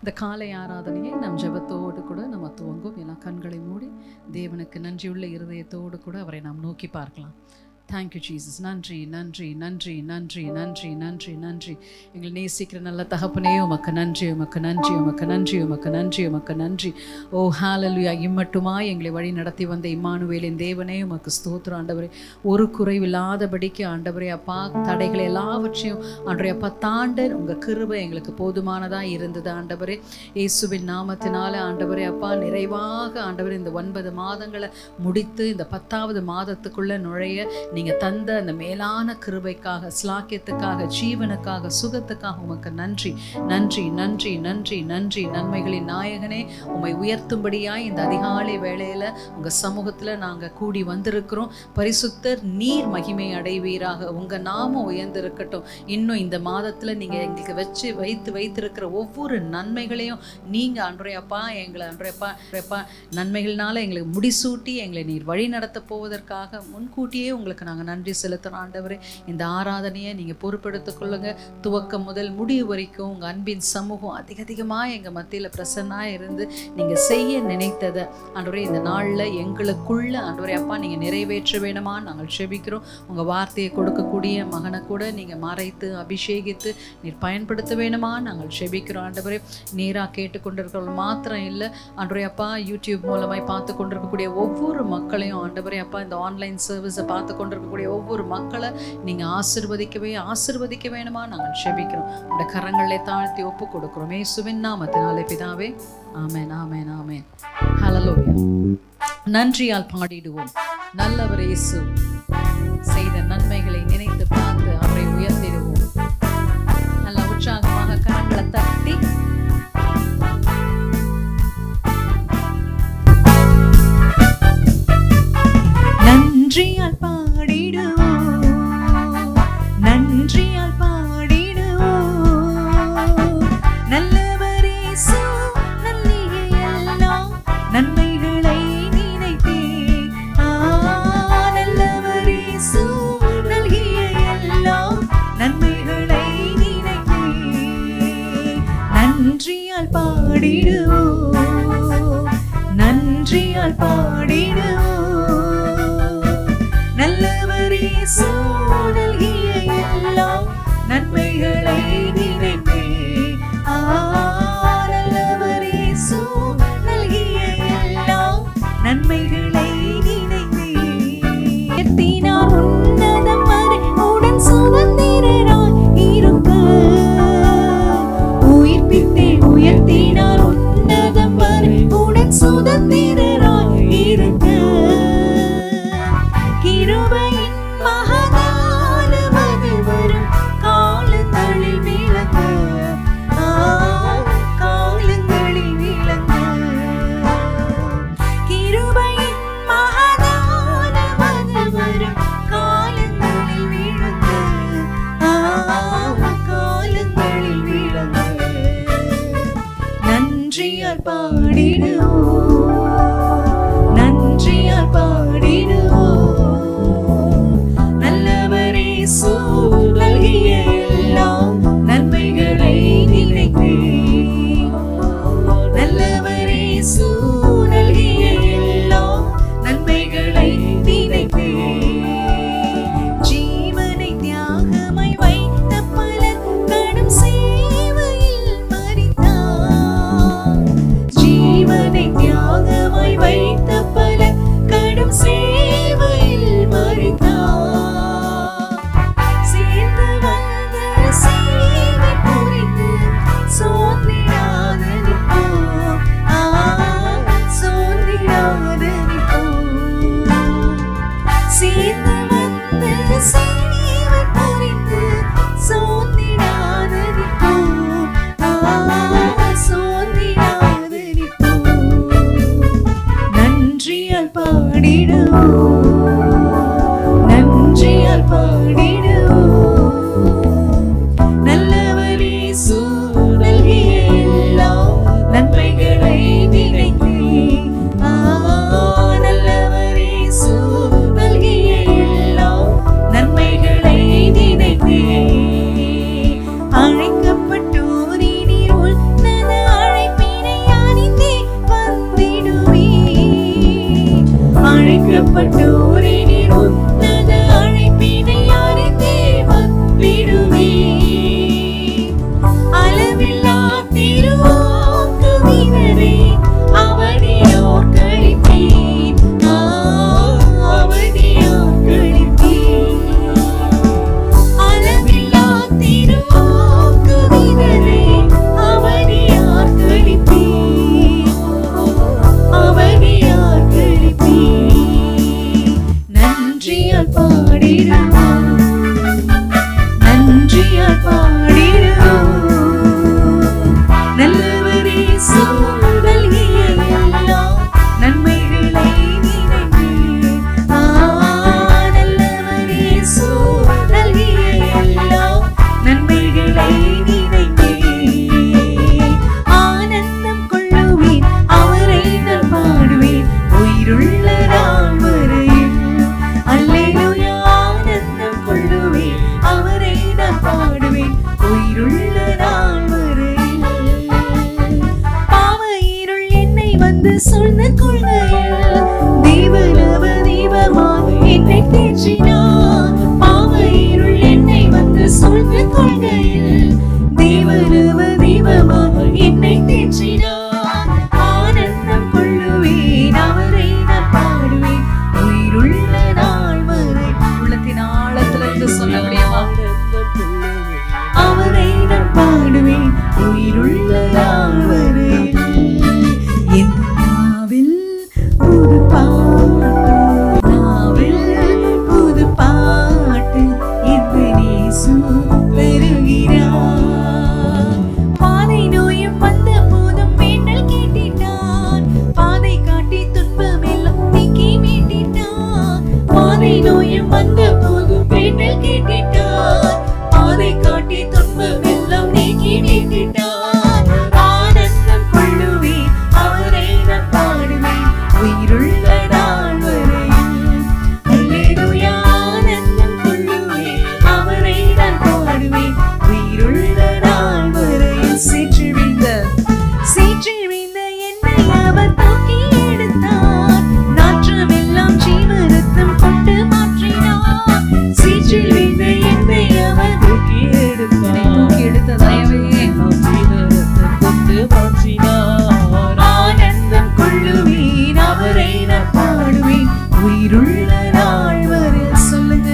இந்த காலை ஆராதனையை நம் ஜெபத்தோடு கூட நம்ம துவங்கும். எல்லாம் கண்களை மூடி தேவனுக்கு நன்றியுள்ள இருதயத்தோடு கூட அவரை நாம் நோக்கி பார்க்கலாம். Thank you Jesus. நன்றி நன்றி நன்றி நன்றி நன்றி நன்றி நன்றி. எங்களை நேசிக்கிற நல்ல தகப்பனே, உமக்கு நன்றி, உமக்கு நன்றி, உமக்கு நன்றி, உமக்கு நன்றி, உமக்கு நன்றி. ஓ ஹalleluya. இம்மட்டுமாய் எங்களை வழி நடத்தி வந்த இம்மானுவேலின் தேவனே, உமக்கு ஸ்தோத்திரம் ஆண்டவரே. ஒரு குறைவில்லாதபடிக்கு ஆண்டவரே அப்பா, தடைகளை எல்லாவற்றையும் ஆண்டவரே அப்பா தாண்ட உங்கள் கிருபை எங்களுக்கு போதுமானதாக இருந்தது ஆண்டவரே. இயேசுவின் நாமத்தினால ஆண்டவரே அப்பா நிறைவாக ஆண்டவரே இந்த 9 மாதங்களை முடித்து இந்த 10வது மாதத்துக்குள்ளே நுழைய நீங்கள் தந்த அந்த மேலான கிருபைக்காக, ஸ்லாக்கியத்துக்காக, ஜீவனுக்காக, சுகத்துக்காக உமக்கு நன்றி நன்றி நன்றி நன்றி நன்றி. நன்மைகளின் நாயகனே, உம்மை உயர்த்தும்படியாய் இந்த அதிகாலை வேளையில் உங்கள் சமூகத்தில் நாங்கள் கூடி வந்திருக்கிறோம். பரிசுத்தர் நீர் மகிமை அடைவீராக, உங்கள் நாமம் உயர்ந்திருக்கட்டும். இன்னும் இந்த மாதத்தில் நீங்கள் எங்களுக்கு வைத்திருக்கிற ஒவ்வொரு நன்மைகளையும் நீங்கள் அன்றையப்பா எங்களை அன்றையப்பா நன்மைகள்னால எங்களுக்கு முடிசூட்டி எங்களை நீர் வழி நடத்த போவதற்காக முன்கூட்டியே உங்களுக்கு நாங்கள் நன்றி செலுத்துகிறோம் ஆண்டவரே. இந்த ஆராதனையை நீங்கள் பொறுப்பெடுத்துக் கொள்ளுங்க. துவக்கம் முதல் முடிவு வரைக்கும் உங்கள் அன்பின் சமூகம் அதிகமாக எங்கள் மத்தியில் பிரசன்னாக இருந்து நீங்கள் செய்ய நினைத்ததை ஆண்டவரே இந்த நாளில் எங்களுக்குள்ள ஆண்டவரே அப்பா நீங்கள் நிறைவேற்ற வேணுமா நாங்கள் செபிக்கிறோம். உங்கள் வார்த்தையை கொடுக்கக்கூடிய மகனை கூட நீங்கள் மறைத்து அபிஷேகித்து நீர் பயன்படுத்த வேணுமா நாங்கள் செபிக்கிறோம் ஆண்டவரே. நேராக கேட்டுக்கொண்டிருக்கிறவர்கள் மாத்திரம் இல்லை ஆண்டவரே அப்பா, யூடியூப் மூலமாய் பார்த்து கொண்டிருக்கக்கூடிய ஒவ்வொரு மக்களையும் ஆண்டவரே அப்பா, இந்த ஆன்லைன் சர்வீஸை பார்த்து கொண்டிருக்கக்கூடிய ஒவ்வொரு மக்களை நீங்கள் ஆசீர்வதிக்க வேணுமா நாங்கள் செபிக்கிறோம். உடைய கரங்களை தாழ்த்தி ஒப்பு கொடுக்கிறோம் இயேசுவின் நாமத்தினாலே பிதாவே. ஆமென் ஆமென் ஆமென். ஹல்லேலூயா. நன்றியால் பாடிடுவோம். நல்லவர் இயேசு செய்த நன்மைகளை நினைத்து பார்த்து அவரை உயர்த்திடுவோம். நல்ல உற்சாகமாக கரங்களை தட்டி நன்றியால் பாடிடுவோம், நன்றியால் பாடிடுவோம். நல்லவர் இயேசு நல்கிய எல்லாம் நன்மைகளை நினைத்தே. நல்லவர் இயேசு நல்கிய எல்லாம் நன்மைகளை நினைத்தே. நன்றியால் பாடிடுவோம், நன்றியால் பாடிடுவோம். நல்லவர் இயேசு நல்கிய எல்லாம் நன்மைகளை நினைத்தே. நல்லவர் இயேசு நல்கிய எல்லாம் நன்மைகளை நினைத்தே. உயர்த்தினார் உன்னதம் வரை உடன் சுதந்திரராய் இருக்க. உயிர்ப்பித்தே உயர்த்தினார் உன்னதம் வரை உடன் சுதந்திரராய் இருக்க. கிருபையின் மகதான வரும் காலங்களில் விளங்க, காலங்களில் விளங்க. கிருபையின் மகதான வரும் காலங்களில் விளங்க, காலங்களில் விளங்க. நன்றியால் பாடிடுவோம், நன்றியால் பாடிடுவோம். நல்லவர் இயேசு நல்கிய எல்லாம் நன்மைகளை நினைத்தே. நல்லவர் இயேசு நல்கிய எல்லாம் நன்மைகளை நினைத்தே. ஜீவனை தியாகமாய் வைத்த பலர் கடும் சேவையில் மரித்தார். ஜீவனை வந்து சூழ்ந்து கொள்கையில் தேவனவ தீபமாக என்னை தேற்றினார். பாவ இருள் என்னை வந்து சூழ்ந்து கொள்கையில் தேவனவ தீபமாக என்னை தேற்றினார். ஆனந்தம் கொள்ளுவேன், அவரை நான் பாடுவேன் உயிருள்ள நாள் வரை. உள்ளத்தின் ஆழத்திலிருந்து சொல்ல முடியுமா? அவரை நான் பாடுவேன் உயிருள்ள நாள் வரை. என் நாவில் புது பாட்டு, நாவில் புது பாட்டு எந்த இயேசு தருகிறார். பாதை நோயும் வந்த போதும் வேண்டல் கேட்டிட்டார், பாதை காட்டி துன்பம் எல்லாம் நீக்கி மீட்டிட்டார். பாதை நோயும் வந்த போதும் வேண்டல் கேட்டிட்டார், பாதை காட்டி துன்பம் எல்லாம் நீக்கி மீட்டிட்டார். ஆனந்தம் கொள்ளுவேன், அவரை நான் பாடுவேன் உயிருள்ள நாள் வரை. அல்லேலூயா. ஆனந்தம் கொள்ளுவேன், அவரை நான் பாடுவேன் உயிருள்ள நாள் வரை. சேற்றில் வீழ்ந்த என்னை அவர் தூக்கி எடுத்தார், நாற்றமெல்லாம் ஜீவரத்தம் கொண்டு மாற்றினார். சேற்றில் வீழ்ந்த என்னை அவர் தூக்கி எடுத்த தயவே ஜீவரத்தம் கொண்டு மாற்றினார். ஆனந்தம் கொள்ளுவேன், அவரை நான் பாடுவேன் உயிருள்ள நாள் வரை. சொல்லுங்க.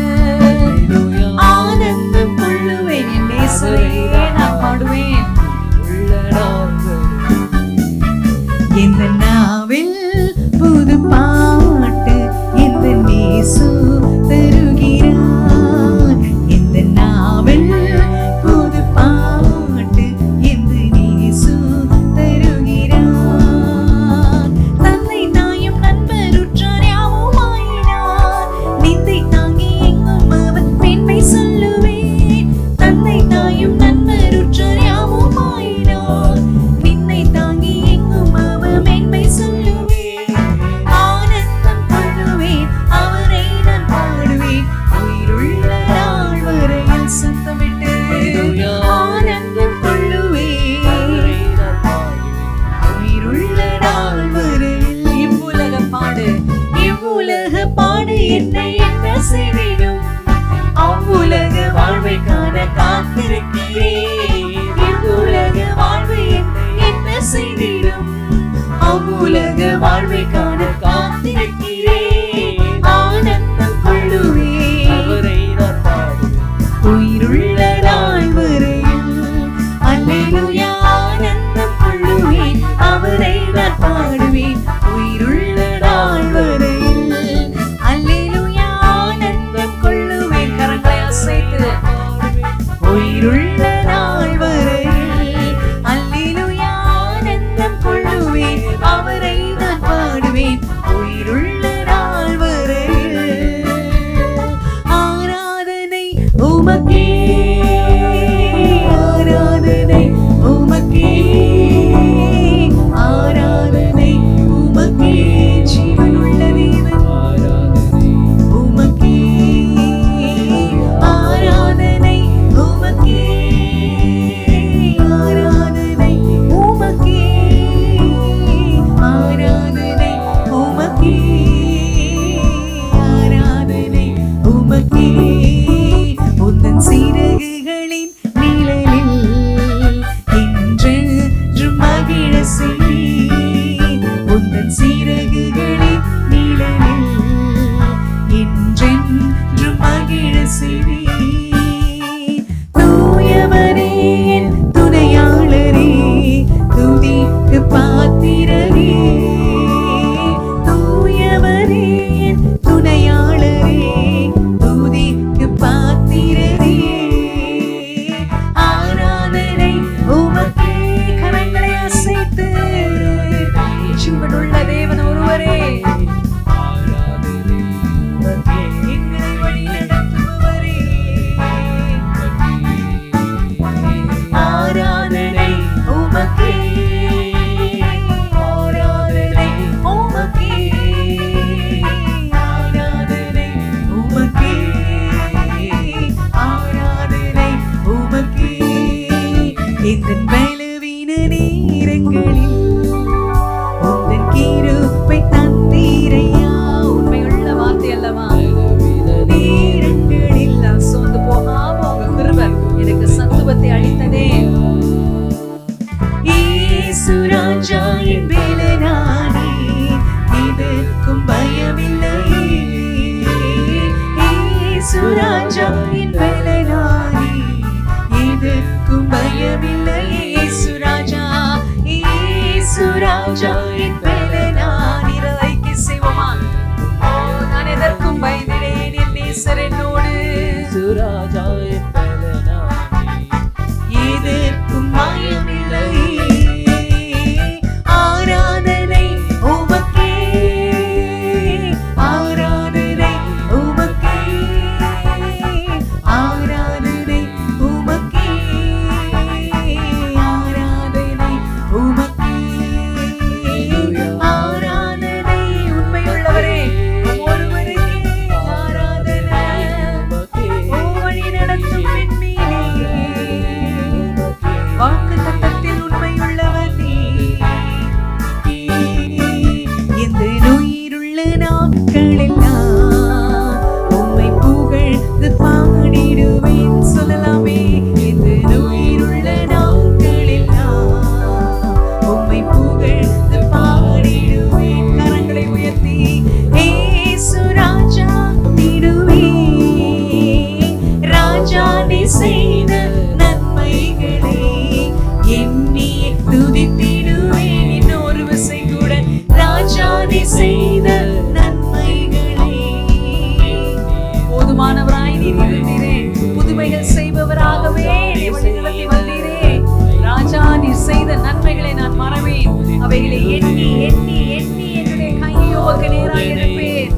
ஆனந்தம் கொள்ளுவேன், என் இயேசுவை நான் பாடுவேன் உள்ள நாள் வரை. எந்த நாவில் புது பாட்டு எந்த இயேசு தருகிறார். எந்த நாவில் புது பாட்டு எந்த இயேசு தருகிறார். தந்தை தாயும் நண்பருற்றார் யாவும் ஆயினார், நிந்தை தாங்கி எங்கும் அவர் பெண்மை சொல்லுவேன். தந்தை தாயும் நண்பருற்றார் யாவும் ஆயினார், நிந்தை தாங்கி எங்கும் அவர் மேன்மை சொல்லுவேன். ஆனந்தம் கொள்ளுவேன், அவரை நான் பாடுவேன் உயிருள்ள நாள் வரையில். சத்தமிட்டு ஆனந்தம் கொள்ளுவேன் உயிருள்ள நாள் வரையில். இவ்வுலக பாடு, இவ்வுலக பாடு என்னை என்ன செய்திடும், அவ்வுலக வாழ்வை காண காத்திருக்கிறேன். இவ்வுலக வாழ்வை என்னை என்ன செய்திடும், அவ்வுலக வாழ்வை காண காத்திருக்கிறேன். ஆனந்தம் கொள்ளுவேன், அவரை நான் பாடுவேன் உயிருள்ள நாள் வரையில். அல்லேலூயா. ஆனந்தம் கொள்ளுவேன், அவரை நான் பாடுவேன் உயிருள்ள நாள் வரையில். அல்லேலூயா. ஆனந்தம் கொள்ளுவேன், கரங்களை அசைத்து உயிருள்ள நாள் வரையில். அல்லேலூயா. ஆனந்தம் கொள்ளுவேன், அவரை நான் பாடுவேன் உயிருள்ள நாள் வரையில். ஆராதனை உமக்கே, ஆராதனை உமக்கே, ஆராதனை உமக்கே. ஜீவனுள்ள தேவன் உமக்கே, ஆராதனை உமக்கே, ஆராதனை உமக்கே, ஆராதனை உமக்கே, ஆராதனை உமக்கே. உந்தன் சிறகுகளின் நிழலில் என்றென்றும் மகிழ செய்வேன். உந்தன் சிறகுகளின் நிழலில் என்றென்றும் மகிழ செய்வேன். தூயவரே என் துணையாளரே, துதிக்கு பாத்திரரே. தூயவரே என் துணையாளரே, துதிக்கு பாத்திரரே. ஆராதனை உமக்கே. கரங்களை அசைத்து ஜீவனுள்ள தேவன் ஒருவரே. எங்களை வழி நடத்துபவரே. ஆராதனை உமக்கே, ஆராதனை உமக்கே, ஆராதனை உமக்கே, ஆராதனை உமக்கே. எந்தன் பலவீன நேரங்களில் உந்தன் ஆண்டவரே. இயேசு ராஜா என் வேலனானே, இதற்கும் பயமில்லை. இயேசு ராஜா என் வேலனானே, இதற்கும் பயமில்லை. இயேசு ராஜா, இயேசு ராஜா என் வேலனானே. ஐக்கிய செய்வோமா? ஓ, நான் எதற்கும் பயந்திடேன், என் நேசர் என்னோடு. இயேசு ராஜா என் வேலனானே, இதற்கும் பயமில்லை. ஆராதனை உமக்கே, ஆராதனை உமக்கே, ஆராதனை உமக்கே, ஆராதனை உமக்கே, ஆராதனை உண்மையுள்ளவரே ஒருவருக்கே ஆராதனை. ஓ, வழி நடத்தும் விண்மீனே, வாக்குத்தத்தத்தில் உண்மையுள்ளவர் நீ. இந்த உயிருள்ள நாட்களெல்லாம் உம்மை புகழ்ந்து பாடிடுவேன். சொல்லலாமே. இந்த உயிருள்ள நாட்களெல்லாம் உம்மை புகழ்ந்து பாடிடுவேன். கரங்களை உயர்த்தி இயேசு ராஜா திடுவே, ராஜா நீ செய்த நன்மைகளை எண்ணி துதித்திடுவேன். இன்னொரு விசை கூட, ராஜா நீ செய்த நன்மைகளை. போதுமானவராய் நீர் இருந்தீரே, புதுமைகள் செய்பவராகவே வழி நடத்தி வந்தீரே. ராஜா நீர் செய்த நன்மைகளை நான் மறவேன், அவைகளை எண்ணி எண்ணி எண்ணி என்னுடைய கையை உமக்கு நேராக எடுப்பேன்.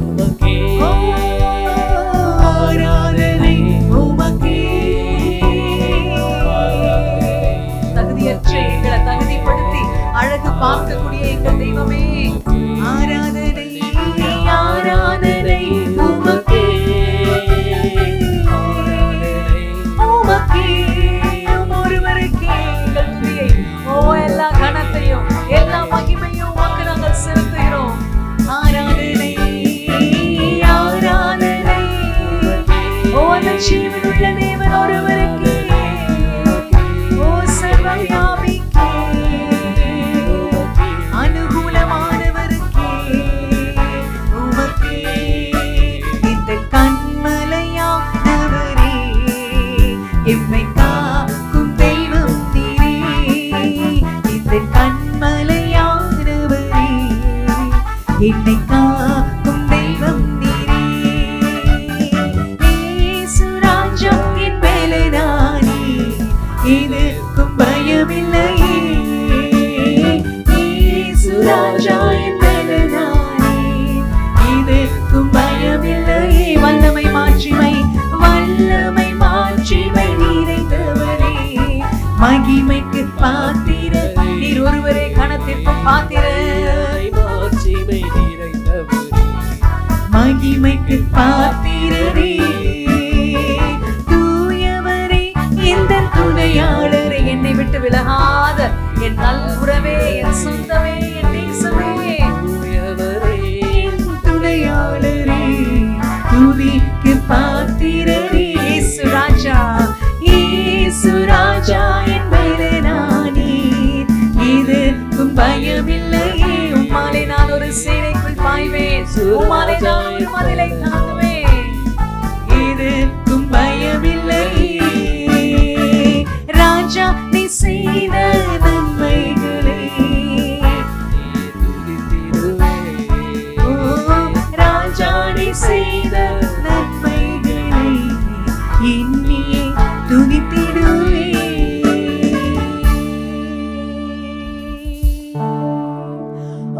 ஆராதனை உமக்கே. தகுதியற்ற எங்களை தகுதிப்படுத்தி அழகு பார்க்கக்கூடிய எங்கள் தெய்வமே, ஆராதனை ஆராதனை உமக்கே, உமக்கே, ஒருவருக்கே எங்கள் துதியை. ஓ, எல்லா கனத்தையும் எல்லா மகிமையும் உமக்கு நாங்கள் செலுத்துகிறோம். ஆராதனை ஆராதனை. ஓ, அந்த ஜீவனுள்ள தேவன் ஒருவருக்கே. ஓ, சர்வவியாபிக்கே, அனுகூலமானவருக்கே, உமக்கே. இந்த கண்மலையானவரே, எம்மை காக்கும் தெய்வம் நீரே. இந்த கண்மலையானவரே, என்னை காக்கும் தெய்வம் நீரே. இயேசு ராஜா என் வேலனானே, இதற்கும் பயமில்லையே. இயேசு ராஜா என் வேலனானே, இதற்கும் பயமில்லையே. வல்லமை மாட்சிமை, வல்லமை மாட்சிமை நிறைந்தவரே, மகிமைக்கு பாத்திர நீர் ஒருவரே, கணத்திற்கும் பாத்திர. மாட்சிமை நிறைந்தவரே, மகிமைக்கு பாத்திரரே, தூயவரே, இந்த துணையாளரே, என்னை விட்டு விலகாத என் நல் உறவே, என் சொந்தமே, என் நேசமே. தூயவரே, என் துணையாளரே, துதிக்கு பாத்திரரே. இயேசு ராஜா, இயேசு ராஜா என் வேலனானே, இதற்கும் பயமில்லையே. உம்மாலே நான் ஒரு சேனைக்குள் பாய்வேன், உம்மாலே நான் ஒரு மதிலை தாண்டுவேன். இதற்கும் பயமில்லையே. ராஜா நீ செய்த நன்மைகளை ஓ, ராஜா நீ செய்த நன்மைகளை எண்ணியே துதித்திடுவே.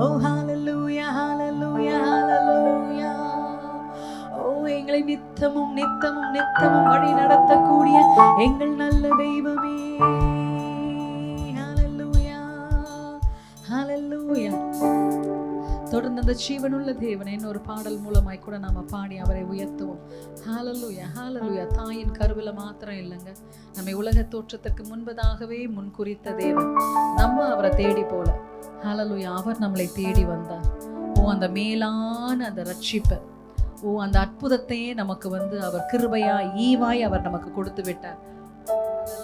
ஓ, ஹalleluya, ஹalleluya, ஹalleluya. ஓ, எங்களை நித்தமும் நித்தமும் நித்தமும் வழி நடத்தக்கூடிய எங்கள் நல்ல தெய்வமே. ஹalleluya, ஹalleluya. தொடர்ந்து அந்த ஜீவனுள்ள தேவனை இன்னொரு பாடல் மூலமாய் கூட நாம பாடி அவரை உயர்த்துவோம். ஹalleluya, ஹalleluya. தாயின் கருவில மாத்திரம் இல்லைங்க, நம்மை உலக தோற்றத்துக்கு முன்பதாகவே முன்குறித்த தேவன். நம்ம அவரை தேடி போல. ஹalleluya, அவர் நம்மளை தேடி வந்தார். ஓ, அந்த மேலான அந்த ரட்சிப்பை, ஓ, அந்த அற்புதத்தையே நமக்கு அவர் கிருபையா ஈவாய் அவர் நமக்கு கொடுத்து விட்டார்.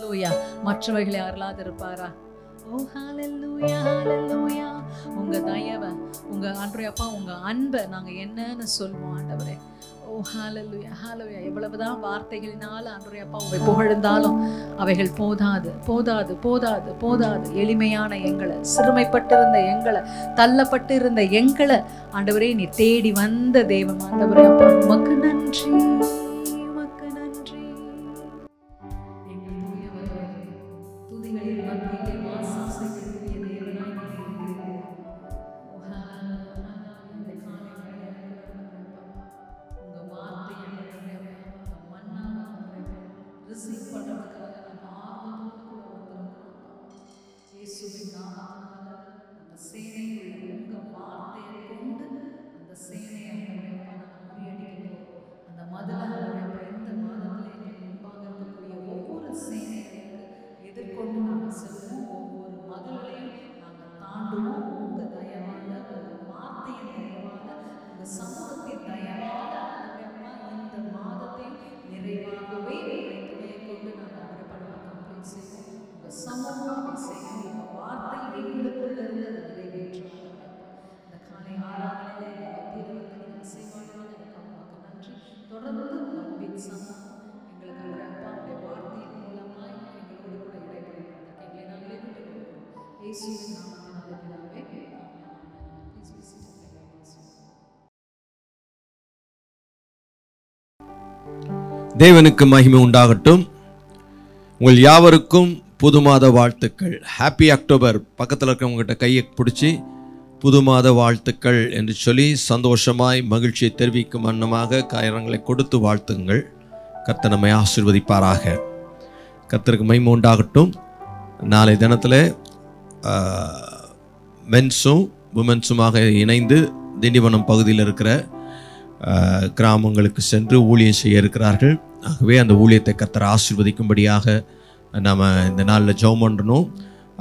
ஹalleluya. மற்றவைகளை அருளாது இருப்பாரா? ஓ ஹalleluya, ஹalleluya. உங்க தயவை, உங்க ஆண்டவரே அப்பா, உங்க அன்பை நாங்க என்னன்னு சொல்வோம் ஆண்டவரே. ஓ ஹalleluya, ஹalleluya. எவ்வளவுதான் வார்த்தைகளினால ஆண்டவரே அப்பா உங்களை புகழ்ந்தாலும் அவைகள் போதாது, போதாது, போதாது, போதாது. எளிமையான எங்களை, சிறுமைப்பட்டிருந்த எங்களை, தள்ளப்பட்டு இருந்த எங்களை ஆண்டவரே நீ தேடி வந்த தேவன் ஆண்டவரே அப்பா, உமக்கு நன்றி, உமக்கு நன்றி. துதிகளில் மத்தியிலே வாசம் செய்யக்கூடிய தேவனாய் இருக்கிறீர். ஓ ஹalleluya. இந்த காலை உங்க வார்த்தையை மன்னாவை ரிசீவ் பண்றதுக்காக நம்ம ஆர்வத்தோடு கூட வந்திருக்கிறோம். இயேசுவின் நாமத்தினால அந்த சேனைக்குள்ள உங்க வார்த்தையை கொண்டு அந்த சேனையை முறியடிக்கிறோம். அந்த மதலை இந்த மாதத்திலே முன்பாக இருக்கக்கூடிய ஒவ்வொரு சேனைகளுக்கு எதிர்கொண்டு நாங்கள் செல்வோம். ஒவ்வொரு மதலையும் நாங்கள் தாண்டுவோம். உங்க தயவால, உங்க வார்த்தையின் தயவால, உங்க சமூகத்தின் தயவால இந்த மாதத்தை நிறைவாகவே துணையை கொண்டு நாங்கள் கம்ப்ளீட் செய்வோம். உங்க சமூகத்தை செய்யும், உங்க வார்த்தை எங்களுக்குள்ள இருந்து நிறைவேற்றும். இந்த காலை ஆராதனையிலே மத்தியில் செய்வார்கள். எனக்கு நன்றி. தொடர்ந்து அன்பின் சமூகம் எங்களுக்கு அப்பாவுடைய வார்த்தையின் மூலமாய் எங்களோடு கூட இடைபெறும். எங்களை நாங்களே விட்டு கொடுக்கிறோம். இயேசுவின் நாமத்தினாலே பிதாவே. தேவனுக்கு மகிமை உண்டாகட்டும். உங்கள் யாவருக்கும் புது மாத வாழ்த்துக்கள். Happy October. பக்கத்தில் இருக்கிறவங்ககிட்ட கையை பிடிச்சி புது மாத வாழ்த்துக்கள் என்று சொல்லி சந்தோஷமாய் மகிழ்ச்சியை தெரிவிக்கும் வண்ணமாக காயங்களை கொடுத்து வாழ்த்துங்கள். கர்த்தர் நம்மை ஆசீர்வதிப்பாராக. கர்த்தருக்கு மகிமை உண்டாகட்டும். நாளை தினத்தில் மென்ஸும் உமன்ஸுமாக இணைந்து திண்டிவனம் பகுதியில் இருக்கிற கிராமங்களுக்கு சென்று ஊழியம் செய்ய இருக்கிறார்கள். ஆகவே அந்த ஊழியத்தை கர்த்தர் ஆசீர்வதிக்கும்படியாக நாம் இந்த நாளில் ஜெபம் பண்ணணும்.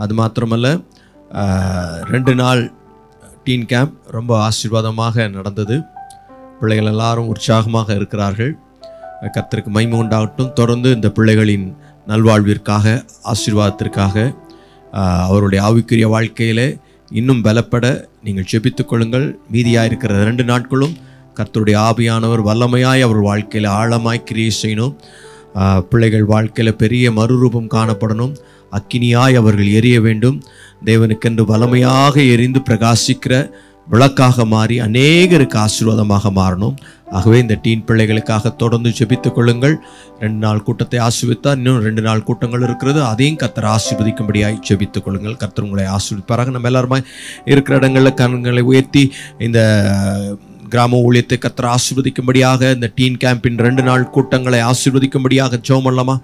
அது மாத்திரமல்ல, 2 நாள் டீன் கேம்ப் ரொம்ப ஆசீர்வாதமாக நடந்தது. பிள்ளைகள் எல்லாரும் உற்சாகமாக இருக்கிறார்கள். கர்த்தருக்கு மகிமை உண்டாகட்டும். தொடர்ந்து இந்த பிள்ளைகளின் நல்வாழ்விற்காக, ஆசீர்வாதத்திற்காக, அவருடைய ஆவிக்குரிய வாழ்க்கையில் இன்னும் பலப்பட நீங்கள் ஜெபித்துக் கொள்ளுங்கள். மீதியாக இருக்கிற 2 நாட்களும் கர்த்தருடைய ஆவியானவர் வல்லமையாய் அவர் வாழ்க்கையில் ஆழமாய் கிரியை செய்யணும். பிள்ளைகள் வாழ்க்கையில் பெரிய மறுரூபம் காணப்படணும். அக்கினியாய் அவர்கள் எரிய வேண்டும். தேவனுக்கென்று வல்லமையாக எரிந்து பிரகாசிக்கிற விளக்காக மாறி அநேகருக்கு ஆசீர்வாதமாக மாறணும். ஆகவே இந்த டீன் பிள்ளைகளுக்காக தொடர்ந்து ஜெபித்துக் கொள்ளுங்கள். 2 நாள் கூட்டத்தை ஆசீர்வதித்தார். இன்னும் 2 நாள் கூட்டங்கள் இருக்கிறது. அதையும் கர்த்தர் ஆசீர்வதிக்கும்படியாய் ஜெபித்துக் கொள்ளுங்கள். கர்த்தர் உங்களை ஆசீர்வதிப்பாராக. நம்ம எல்லாருமாய் இருக்கிற இடங்களில் கண்களை உயர்த்தி இந்த கிராம ஊழியத்தை கர்த்தர் ஆசீர்வதிக்கும்படியாக, இந்த டீன் கேம்பின் 2 நாள் கூட்டங்களை ஆசீர்வதிக்கும்படியாக ஜெபம் பண்ணலாமா?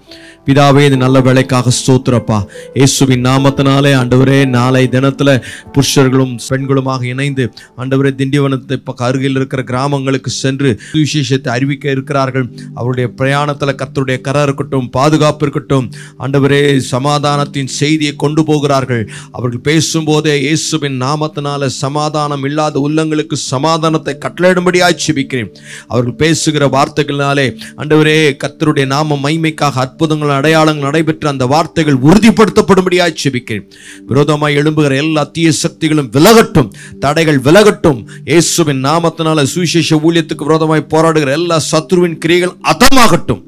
பிதாவே, இது நல்ல வேலைக்காக ஸ்தோத்திரப்பா. இயேசுவின் நாமத்தினாலே ஆண்டவரே, நாளை தினத்தில் புருஷர்களும் பெண்களுமாக இணைந்து ஆண்டவரே திண்டிவனத்தை அருகில் இருக்கிற கிராமங்களுக்கு சென்று சுவிசேஷத்தை அறிவிக்க இருக்கிறார்கள். அவருடைய பிரயாணத்தில் கர்த்தருடைய கரம் இருக்கட்டும், பாதுகாப்பு இருக்கட்டும். ஆண்டவரே, சமாதானத்தின் செய்தியை கொண்டு போகிறார்கள். அவர்கள் பேசும்போதே இயேசுவின் நாமத்தினால சமாதானம் இல்லாத உள்ளங்களுக்கு சமாதானத்தை கட்டளையிடும்படியாய் ஜெபிக்கிறேன். அவர்கள் பேசுகிற வார்த்தைகளினாலே ஆண்டவரே கர்த்தருடைய நாம மகிமைக்காக அற்புதங்கள், அடையாளங்கள் நடைபெற்ற அந்த வார்த்தைகள் உறுதிப்படுத்தப்படும்படியாய் ஜெபிக்கிறேன். விரோதமாய் எழும்புகிற எல்லா தீய சக்திகளும் விலகட்டும், தடைகள் விலகட்டும். இயேசுவின் நாமத்தினால சுவிசேஷ ஊழியத்துக்கு விரோதமாய் போராடுகிற எல்லா சத்துருவின் கிரியைகள் அதமாகட்டும்.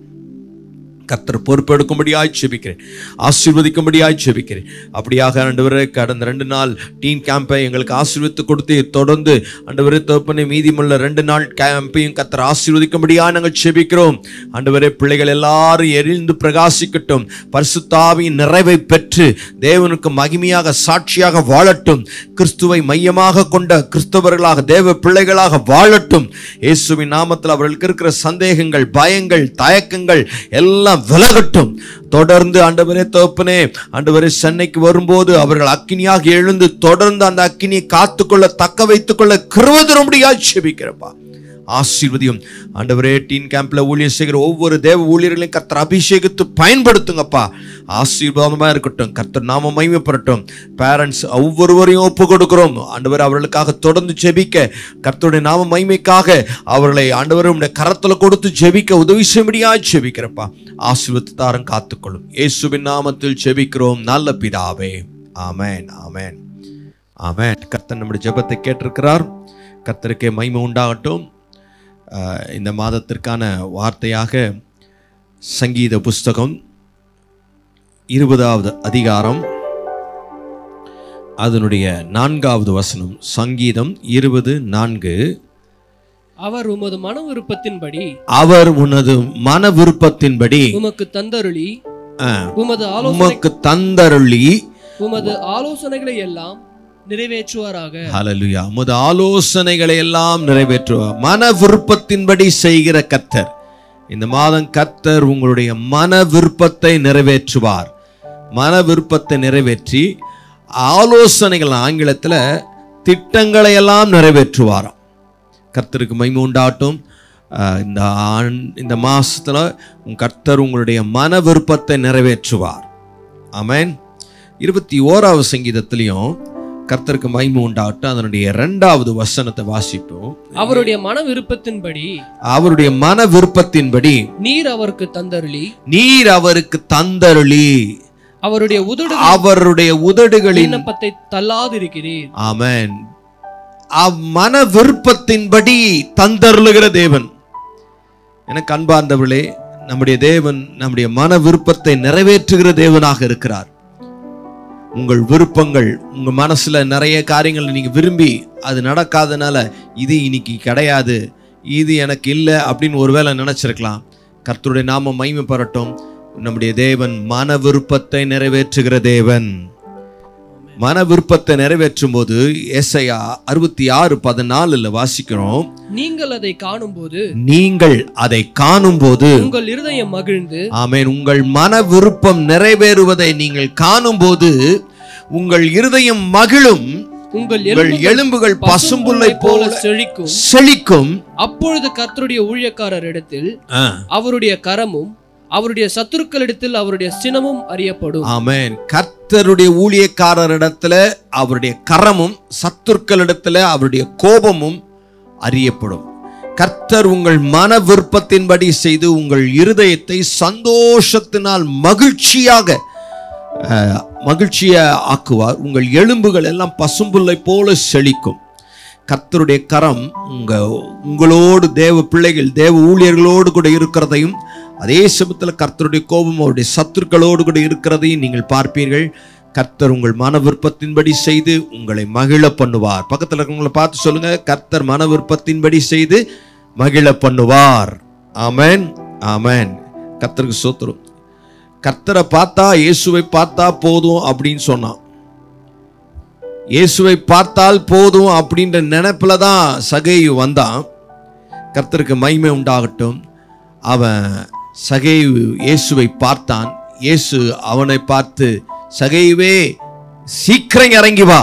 கர்த்தர் பொறுப்பெடுக்கும்படியாய் ஜெபிக்கிறேன். ஆசீர்வதிக்கும்படியாய் ஜெபிக்கிறேன். அப்படியாக ஆண்டவரே, கடந்த 2 நாள் டீன் கேம்பை எங்களுக்கு ஆசீர்வதித்து கொடுத்து தொடர்ந்து ஆண்டவரே தகப்பனே மீதியுள்ள 2 நாள் கேம்பையும் கர்த்தர் ஆசீர்வதிக்கும்படியாக நாங்கள் ஜெபிக்கிறோம். ஆண்டவரே, பிள்ளைகள் எல்லாரும் எரிந்து பிரகாசிக்கட்டும். பரிசுத்த ஆவியின் நிறைவை பெற்று தேவனுக்கு மகிமையாக சாட்சியாக வாழட்டும். கிறிஸ்துவை மையமாக கொண்ட கிறிஸ்தவர்களாக, தேவ பிள்ளைகளாக வாழட்டும். இயேசுவின் நாமத்தில் அவர்களுக்கு இருக்கிற சந்தேகங்கள், பயங்கள், தயக்கங்கள் எல்லாம் விலகட்டும். தொடர்ந்து ஆண்டவரே தகப்பனே, ஆண்டவரே சென்னைக்கு வரும்போது அவர்கள் அக்கினியாக எழுந்து தொடர்ந்து அந்த அக்கினியை காத்துக்கொள்ள, தக்க வைத்துக் கொள்ள கிருபை தரும்படியாய் ஜெபிக்கிறப்பா. ஆசீர்வதியும். ஆண்டவரே, டீன் கேம்ப்ல ஊழியம் செய்கிற ஒவ்வொரு தேவ ஊழியர்களையும் கர்த்தர் அபிஷேகித்து பயன்படுத்துங்கப்பா. ஆசீர்வாதமா இருக்கட்டும். கர்த்தர் நாம மகிமைப்படட்டும். பேரண்ட்ஸ் ஒவ்வொருவரையும் ஒப்பு கொடுக்கிறோம் ஆண்டவர். அவர்களுக்காக தொடர்ந்து ஜெபிக்க, கர்த்தருடைய நாம மகிமைக்காக அவர்களை ஆண்டவர் உடைய கரத்துல கொடுத்து ஜெபிக்க உதவி செய்யும்படியா ஜெபிக்கிறப்பா. ஆசீர்வதித்து தாரும், காத்துக்கொள்ளும். இயேசுவின் நாமத்தில் ஜெபிக்கிறோம் நல்ல பிதாவே. ஆமென், ஆமென், ஆமென். கர்த்தர் நம்முடைய ஜெபத்தை கேட்டிருக்கிறார். கர்த்தருக்கே மகிமை உண்டாகட்டும். இந்த மாதத்திற்கான வார்த்தையாக சங்கீத புஸ்தகம் 20வது அதிகாரம் அதனுடைய 4வது வசனம். சங்கீதம் 20:4. அவர் உமது மன விருப்பத்தின்படி உமக்கு தந்தருளி உமது ஆலோசனைகளை எல்லாம் நிறைவேற்றுவாராக. ஹல்லேலூயா. உமது ஆலோசனைகளை எல்லாம் நிறைவேற்றுவார். மன விருப்பத்தின்படி செய்கிற கர்த்தர். இந்த மாதம் கர்த்தர் உங்களுடைய மன விருப்பத்தை நிறைவேற்றுவார். மன விருப்பத்தை நிறைவேற்றி ஆலோசனைகள், ஆங்கிலத்தில் திட்டங்களை எல்லாம் நிறைவேற்றுவாராம். கர்த்தருக்கு மகிமை உண்டாகட்டும். இந்த மாசத்துல கர்த்தர் உங்களுடைய மன விருப்பத்தை நிறைவேற்றுவார். ஆமென். 21வது சங்கீதத்திலையும் கர்த்தருக்கு மகிமை உண்டாகட்டும். அதனுடைய 2வது வசனத்தை வாசிப்போம். அவருடைய மன விருப்பத்தின்படி நீர் அவருக்கு தந்தருளி அவருடைய உதடுகளின் விண்ணப்பத்தை தள்ளாதிருக்கிறீர். ஆமென். மன விருப்பத்தின்படி தந்தருளுகிற தேவன். எனக்கு அன்பார்ந்தவர்களே, நம்முடைய தேவன் நம்முடைய மன விருப்பத்தை நிறைவேற்றுகிற தேவனாக இருக்கிறார். உங்கள் விருப்பங்கள், உங்க மனசுல நிறைய காரியங்கள் நீங்க விரும்பி அது நடக்காதனால இது இன்னைக்கு கிடையாது, இது எனக்கு இல்லை அப்படின்னு ஒருவேளை நினைச்சிருக்கலாம். கர்த்தருடைய நாம மகிமை பெறட்டும். நம்முடைய தேவன் மன விருப்பத்தை நிறைவேற்றுகிற தேவன். மன விருப்பத்தை நிறைவேற்றும் போது ஏசாயா 66:14 வாசிக்கிறோம். நீங்கள் அதை காணும்போது உங்கள் இருதயம் மகிழ்ந்து. ஆமென். உங்கள் மன விருப்பம் நிறைவேறுவதை நீங்கள் காணும்போது உங்கள் இருதயம் மகிழும், உங்கள் எலும்புகள் பசும்புல்லை போல செழிக்கும். அப்பொழுது கர்த்தருடைய ஊழியக்காரரிடத்தில் அவருடைய கரமும் அவருடைய சத்துருக்களிடத்தில் அவருடைய சினமும் அறியப்படும். ஆமென். கர்த்தருடைய ஊழியக்காரரிடத்துல அவருடைய கரமும் சத்துருக்களிடத்துல அவருடைய கோபமும் அறியப்படும். கர்த்தர் உங்கள் மன விருப்பத்தின்படி செய்து உங்கள் இருதயத்தை சந்தோஷத்தினால் மகிழ்ச்சியா ஆக்குவார். உங்கள் எலும்புகள் எல்லாம் பசும்புல்லை போல செழிக்கும். கர்த்தருடைய கரம் உங்களோடு, தேவ பிள்ளைகள், தேவ ஊழியர்களோடு கூட இருக்கிறதையும், அதே சமயத்தில் கர்த்தருடைய கோபம் அவருடைய சத்துருக்களோடு கூட இருக்கிறதையும் நீங்கள் பார்ப்பீர்கள். கர்த்தர் உங்கள் மன விருப்பத்தின்படி செய்து உங்களை மகிழ பண்ணுவார். பக்கத்தில் இருக்கிறவங்களை பார்த்து சொல்லுங்க, கர்த்தர் மன விருப்பத்தின்படி செய்து மகிழ பண்ணுவார். ஆமென், ஆமென். கர்த்தருக்கு ஸ்தோத்திரம். கர்த்தரை பார்த்தா, இயேசுவை பார்த்தா போதும் அப்படின்னு சொன்னான். இயேசுவை பார்த்தால் போதும் அப்படின்ற நினைப்புல தான் சகேயு வந்தான். கர்த்தருக்கு மகிமை உண்டாகட்டும். அவன் சகேயு இயேசுவை பார்த்தான். இயேசு அவனை பார்த்து, சகேயுவே சீக்கிரம் இறங்கி வா,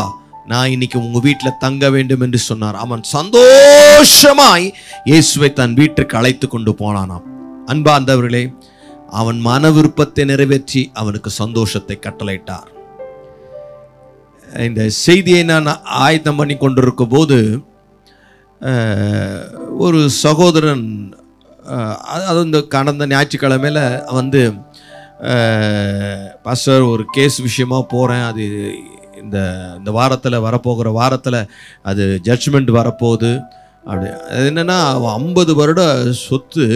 நான் இன்னைக்கு உங்க வீட்டில் தங்க வேண்டும் என்று சொன்னார். அவன் சந்தோஷமாய் இயேசுவை தன் வீட்டுக்கு அழைத்து கொண்டு போனானாம். அன்பார்ந்தவர்களே, அவன் மன விருப்பத்தை நிறைவேற்றி அவனுக்கு சந்தோஷத்தை கட்டளையிட்டார். இந்த செய்தியை நான் ஆயத்தம் பண்ணி கொண்டிருக்கும் போது ஒரு சகோதரன், அது இந்த கடந்த ஞாயிற்றுக்கிழமையில வந்து, பாஸ்டர் ஒரு கேஸ் விஷயமா போகிறேன், அது இந்த வாரத்தில் வரப்போகிற வாரத்தில் அது ஜட்ஜ்மெண்ட் வரப்போகுது. அப்படி அது என்னென்னா, 50 வருட சொத்து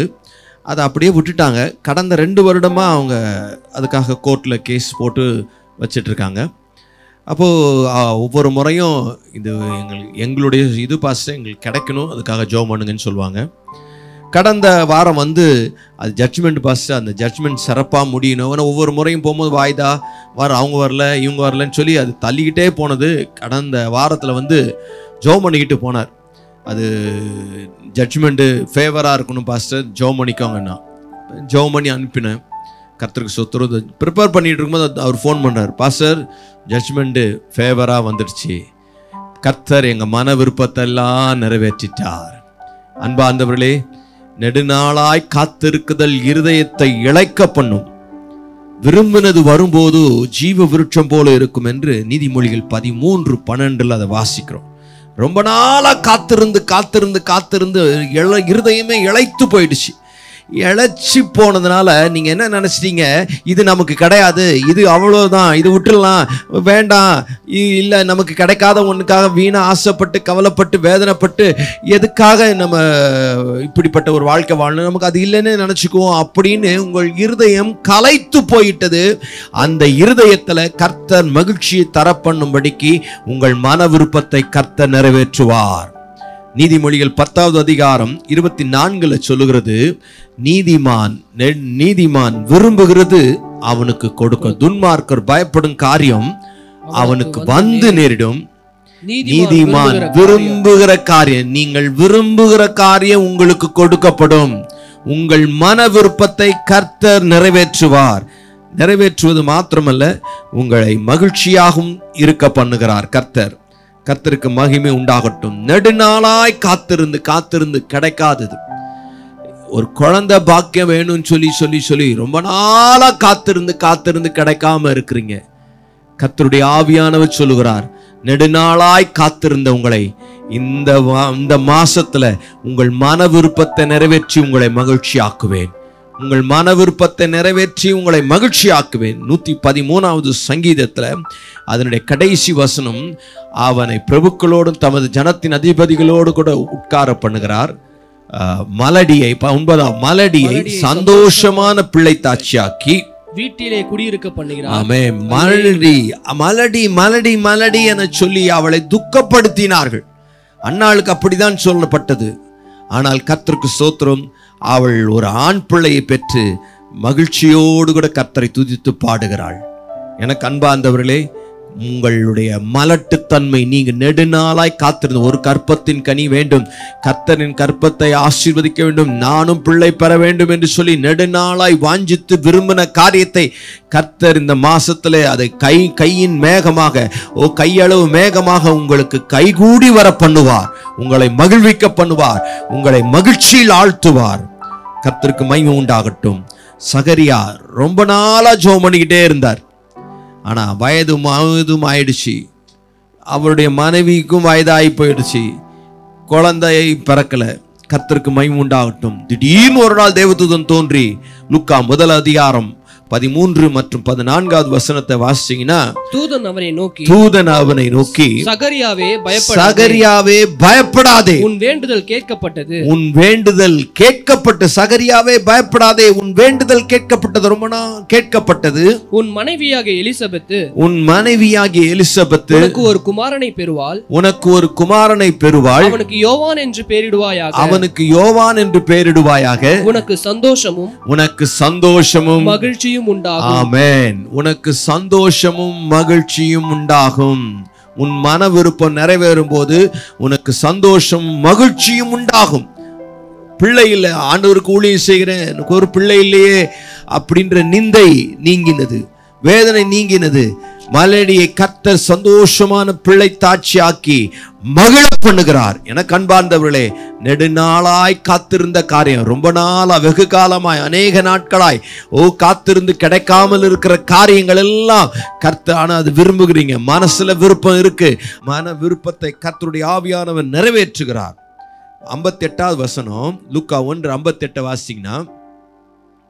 அதை அப்படியே விட்டுட்டாங்க. கடந்த 2 வருடமாக அவங்க அதுக்காக கோர்ட்டில் கேஸ் போட்டு வச்சிட்ருக்காங்க. அப்போது ஒவ்வொரு முறையும் எங்களுடைய இது பாஸ்டர் எங்களுக்கு கிடைக்கணும், அதுக்காக ஜெபம் பண்ணுங்கன்னு சொல்லுவாங்க. கடந்த வாரம் வந்து அது ஜட்ஜ்மெண்ட் பாஸ்டர், அந்த ஜட்ஜ்மெண்ட் சிறப்பாக முடியணும். ஆனால் ஒவ்வொரு முறையும் போகும்போது வாய்தா அவங்க வரல இவங்க வரலன்னு சொல்லி அது தள்ளிக்கிட்டே போனது. கடந்த வாரத்தில் வந்து ஜெபம் பண்ணிக்கிட்டு போனார். அது ஜட்ஜ்மெண்ட்டு ஃபேவராக இருக்கணும் பாஸ்டர், ஜெபம் பண்ணிக்கோங்கண்ணா. ஜெபம் பண்ணி அனுப்பினேன். கர்த்தருக்கு ஸ்தோத்திரம். ப்ரிப்பேர் பண்ணிட்டு இருக்கும்போது அவர் ஃபோன் பண்ணுறார், பாஸ்டர் ஜட்ஜ்மெண்ட்டு ஃபேவராக வந்துடுச்சு, கர்த்தர் எங்கள் மன விருப்பத்தெல்லாம் நிறைவேற்றிட்டார், அன்பார்ந்தவர்களே, நெடுநாளாய் காத்திருக்குதல் இருதயத்தை இளைக்க பண்ணும். விரும்பினது வரும்போது ஜீவ விருட்சம் போல இருக்கும் என்று நீதிமொழிகள் 13:12 அதை வாசிக்கிறோம். ரொம்ப நாளா காத்திருந்து காத்திருந்து காத்திருந்து இருதயமே இளைத்து போயிடுச்சு. இழைச்சி போனதுனால நீங்க என்ன நினைச்சிட்டீங்க, இது நமக்கு கிடையாது, இது அவ்வளவுதான், இது விட்டுடலாம், வேண்டாம், இல்லை நமக்கு கிடைக்காத ஒன்றுக்காக வீணா ஆசைப்பட்டு கவலைப்பட்டு வேதனைப்பட்டு எதுக்காக நம்ம இப்படிப்பட்ட ஒரு வாழ்க்கை வாழணும், நமக்கு அது இல்லைன்னு நினைச்சுக்குவோம் அப்படின்னு உங்கள் இருதயம் கலைத்து போயிட்டது. அந்த இருதயத்துல கர்த்தர் மகிழ்ச்சியை தரப்பண்ணும்படிக்கு உங்கள் மன விருப்பத்தை கர்த்தர் நிறைவேற்றுவார். நீதிமொழிகள் 10வது அதிகாரம் 24 சொல்லுகிறது, நீதிமான் விரும்புகிறது அவனுக்கு கொடுக்க, துன்மார்க்கர் பயப்படும் காரியம் அவனுக்கு வந்து நேரிடும். நீதிமான் விரும்புகிற காரியம், நீங்கள் விரும்புகிற காரியம் உங்களுக்கு கொடுக்கப்படும். உங்கள் மன விருப்பத்தை கர்த்தர் நிறைவேற்றுவார். நிறைவேற்றுவது மாத்திரமல்ல, உங்களை மகிழ்ச்சியாகவும் இருக்க பண்ணுகிறார் கர்த்தர். கர்த்தருக்கு மகிமை உண்டாகட்டும். நெடுநாளாய் காத்திருந்து காத்திருந்து கிடைக்காதது, ஒரு குழந்தை பாக்கியம் வேணும்னு சொல்லி சொல்லி சொல்லி ரொம்ப நாளா காத்திருந்து காத்திருந்து கிடைக்காம இருக்கிறீங்க. கர்த்தருடைய ஆவியானவர் சொல்லுகிறார், நெடுநாளாய் காத்திருந்த உங்களை இந்த மாசத்துல உங்கள் மன விருப்பத்தை நிறைவேற்றி உங்களை மகிழ்ச்சி ஆக்குவேன். உங்கள் மன விருப்பத்தை நிறைவேற்றி உங்களை மகிழ்ச்சி ஆக்குவேன். 113வது சங்கீதத்துல அதனுடைய கடைசி வசனம், அவனை பிரபுக்களோடும் தமது ஜனத்தின் அதிபதிகளோடு கூட உட்கார பண்ணுகிறார். மலடியை 9 மலடியை சந்தோஷமான பிள்ளை தாட்சியாக்கி வீட்டிலே குடியிருக்க பண்ணுகிறார். ஆமே. மலடி மலடி மலடி மலடி என சொல்லி அவளை துக்கப்படுத்தினார்கள். அன்னாளுக்கு அப்படிதான் சொல்லப்பட்டது. ஆனால் கர்த்தருக்கு ஸ்தோத்திரம், அவள் ஒரு ஆண் பிள்ளையை பெற்று மகிழ்ச்சியோடு கூட கர்த்தரை துதித்து பாடுகிறாள். எனக்கு அன்பார்ந்தவர்களே, உங்களுடைய மலட்டுத்தன்மை, நீங்க நெடுநாளாய் காத்திருந்த ஒரு கற்பத்தின் கனி வேண்டும், கர்த்தரின் கற்பத்தை ஆசீர்வதிக்க வேண்டும், நானும் பிள்ளை பெற வேண்டும் என்று சொல்லி நெடுநாளாய் வாஞ்சித்து விரும்பின காரியத்தை கர்த்தர் இந்த மாசத்திலே அதை கையின் மேகமாக கையளவு மேகமாக உங்களுக்கு கைகூடி வர பண்ணுவார். உங்களை மகிழ்விக்க பண்ணுவார். உங்களை மகிழ்ச்சியில் ஆழ்த்துவார். கர்த்தருக்கு மகிமை உண்டாகட்டும். சகரியா ரொம்ப நாளா ஜெபம் பண்ணிக்கிட்டே இருந்தார். ஆனா வயதும் ஆயிடுச்சு. அவருடைய மனைவிக்கும் வயதாகி போயிடுச்சு. குழந்தையை பிறக்கல. கர்த்தருக்கு மகிமை உண்டாகட்டும். திடீர்னு ஒரு நாள் தேவதூதன் தோன்றி, லூக்கா 1 அதிகாரம் 13 மற்றும் 14வது வசனத்தை வாசிச்சீங்கன்னா, தூதன் அவனை நோக்கி சகரியாவே பயப்படாதே, உன் வேண்டுதல் கேட்கப்பட்டது. உன் வேண்டுதல் கேட்கப்பட்டு சகரியாவே பயப்படாதே, உன் வேண்டுதல் கேட்கப்பட்டது. ரொம்ப கேட்கப்பட்டது. உன் மனைவியாகிய எலிசபெத்து உனக்கு ஒரு குமாரனை பெறுவாள். அவனுக்கு யோவான் என்று பெயரிடுவாயாக. உனக்கு சந்தோஷமும் மகிழ்ச்சியும் உண்டாகும். ஆமென். உனக்கு சந்தோஷமும் மகிழ்ச்சியும் உண்டாகும். உன் மன விருப்பம் நிறைவேறும் போது உனக்கு சந்தோஷம் மகிழ்ச்சியும் உண்டாகும். பிள்ளை இல்லை, ஆண்டவருக்கு ஊழியம் செய்கிறேன், எனக்கு ஒரு பிள்ளை இல்லையே அப்படின்ற நிந்தை நீங்கினது, வேதனை நீங்கினது. மலடியை கர்த்தர் சந்தோஷமான பிள்ளை தாட்சியாக்கி மகிழ பண்ணுகிறார். எனக்கு அன்பார்ந்தவர்களே, நெடுநாளாய் காத்திருந்த காரியம், ரொம்ப நாளா வெகு காலமாய் அநேக நாட்களாய் காத்திருந்து கிடைக்காமல் இருக்கிற காரியங்கள் எல்லாம் கர்த்தர், ஆனா அது விரும்புகிறீங்க, மனசுல விருப்பம் இருக்கு, மன விருப்பத்தை கர்த்தருடைய ஆவியானவர் நிறைவேற்றுகிறார். 58வது வசனம், லூக்கா 1:58 வாசிங்கன்னா,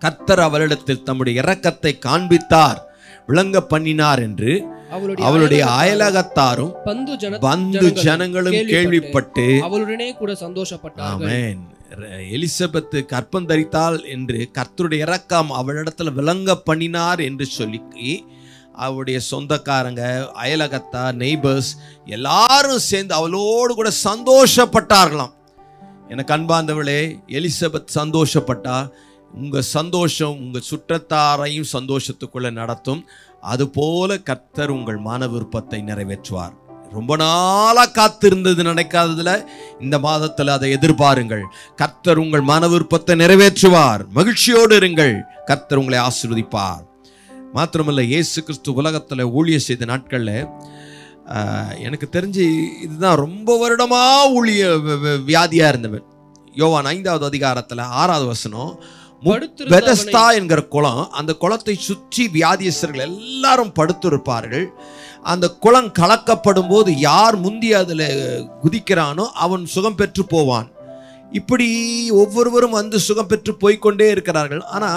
கர்த்தர் அவளிடத்தில் தம்முடைய இரக்கத்தை காண்பித்தார், விளங்க பண்ணினார் என்று அவளுடைய அயலகத்தாரும் பந்து ஜனங்களும் கேள்விப்பட்டு அவளுடனே கூட சந்தோஷப்பட்டார்கள். ஆமென். எலிசபெத்து கற்பம் தரித்தாள் என்று கர்த்தருடைய இரக்கம் அவளிடத்துல விளங்க பண்ணினார் என்று சொல்லி அவருடைய சொந்தக்காரங்க, அயலகத்தார், நெய்பர்ஸ் எல்லாரும் சேர்ந்து அவளோடு கூட சந்தோஷப்பட்டார்களாம். எனக்கு அன்பார்ந்தவளே, எலிசபெத் சந்தோஷப்பட்டா, உங்க சந்தோஷம் உங்க சுற்றத்தாரையும் சந்தோஷத்துக்குள்ள நடத்தும். அதுபோல கர்த்தர் உங்கள் மன விருப்பத்தை நிறைவேற்றுவார். ரொம்ப நாளா காத்திருந்தது நடக்காததுல இந்த மாதத்துல அதை எதிர்பாருங்கள். கர்த்தர் உங்கள் மன விருப்பத்தை நிறைவேற்றுவார். மகிழ்ச்சியோடு இருங்கள். கர்த்தர் உங்களை ஆசீர்வதிப்பார். மாத்திரமல்ல, இயேசு கிறிஸ்து உலகத்துல ஊழியம் செய்த நாட்கள்ல எனக்கு தெரிஞ்சு இதுதான் ரொம்ப வருடமா ஊழிய வியாதியா இருந்தவன். யோவான் 5வது அதிகாரத்துல 6வது வசனம், படுத்திருந்த பெதஸ்தா என்கிற குளம், அந்த குளத்தை சுற்றி வியாதியஸ்தர்கள் எல்லாரும் படுத்திருப்பார்கள். அந்த குளம் கலக்கப்படும் போது யார் முந்தி அதுல குதிக்கிறானோ அவன் சுகம் பெற்று போவான். இப்படி ஒவ்வொருவரும் வந்து சுகம் பெற்று போய்கொண்டே இருக்கிறார்கள். ஆனா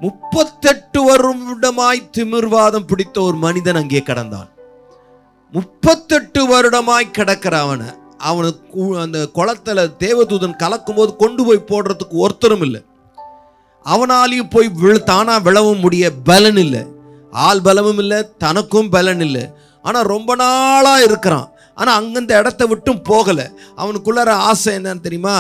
38 வருடமாய் திமிர்வாதம் பிடித்த ஒரு மனிதன் அங்கே கிடந்தான். 38 வருடமாய் கிடக்கிற அவனுக்கு அந்த குளத்துல தேவதூதன் கலக்கும் போது கொண்டு போய் போடுறதுக்கு ஒருத்தரும் இல்லை. அவனாலையும் போய் தானா விழவும் முடிய பலன் இல்லை, ஆள் பலமும் இல்லை, தனக்கும் பலன் இல்லை. ஆனா ரொம்ப நாளா இருக்கிறான். ஆனா அங்கிருந்த இடத்த விட்டும் போகல. அவனுக்குள்ளார ஆசை என்னன்னு தெரியுமா?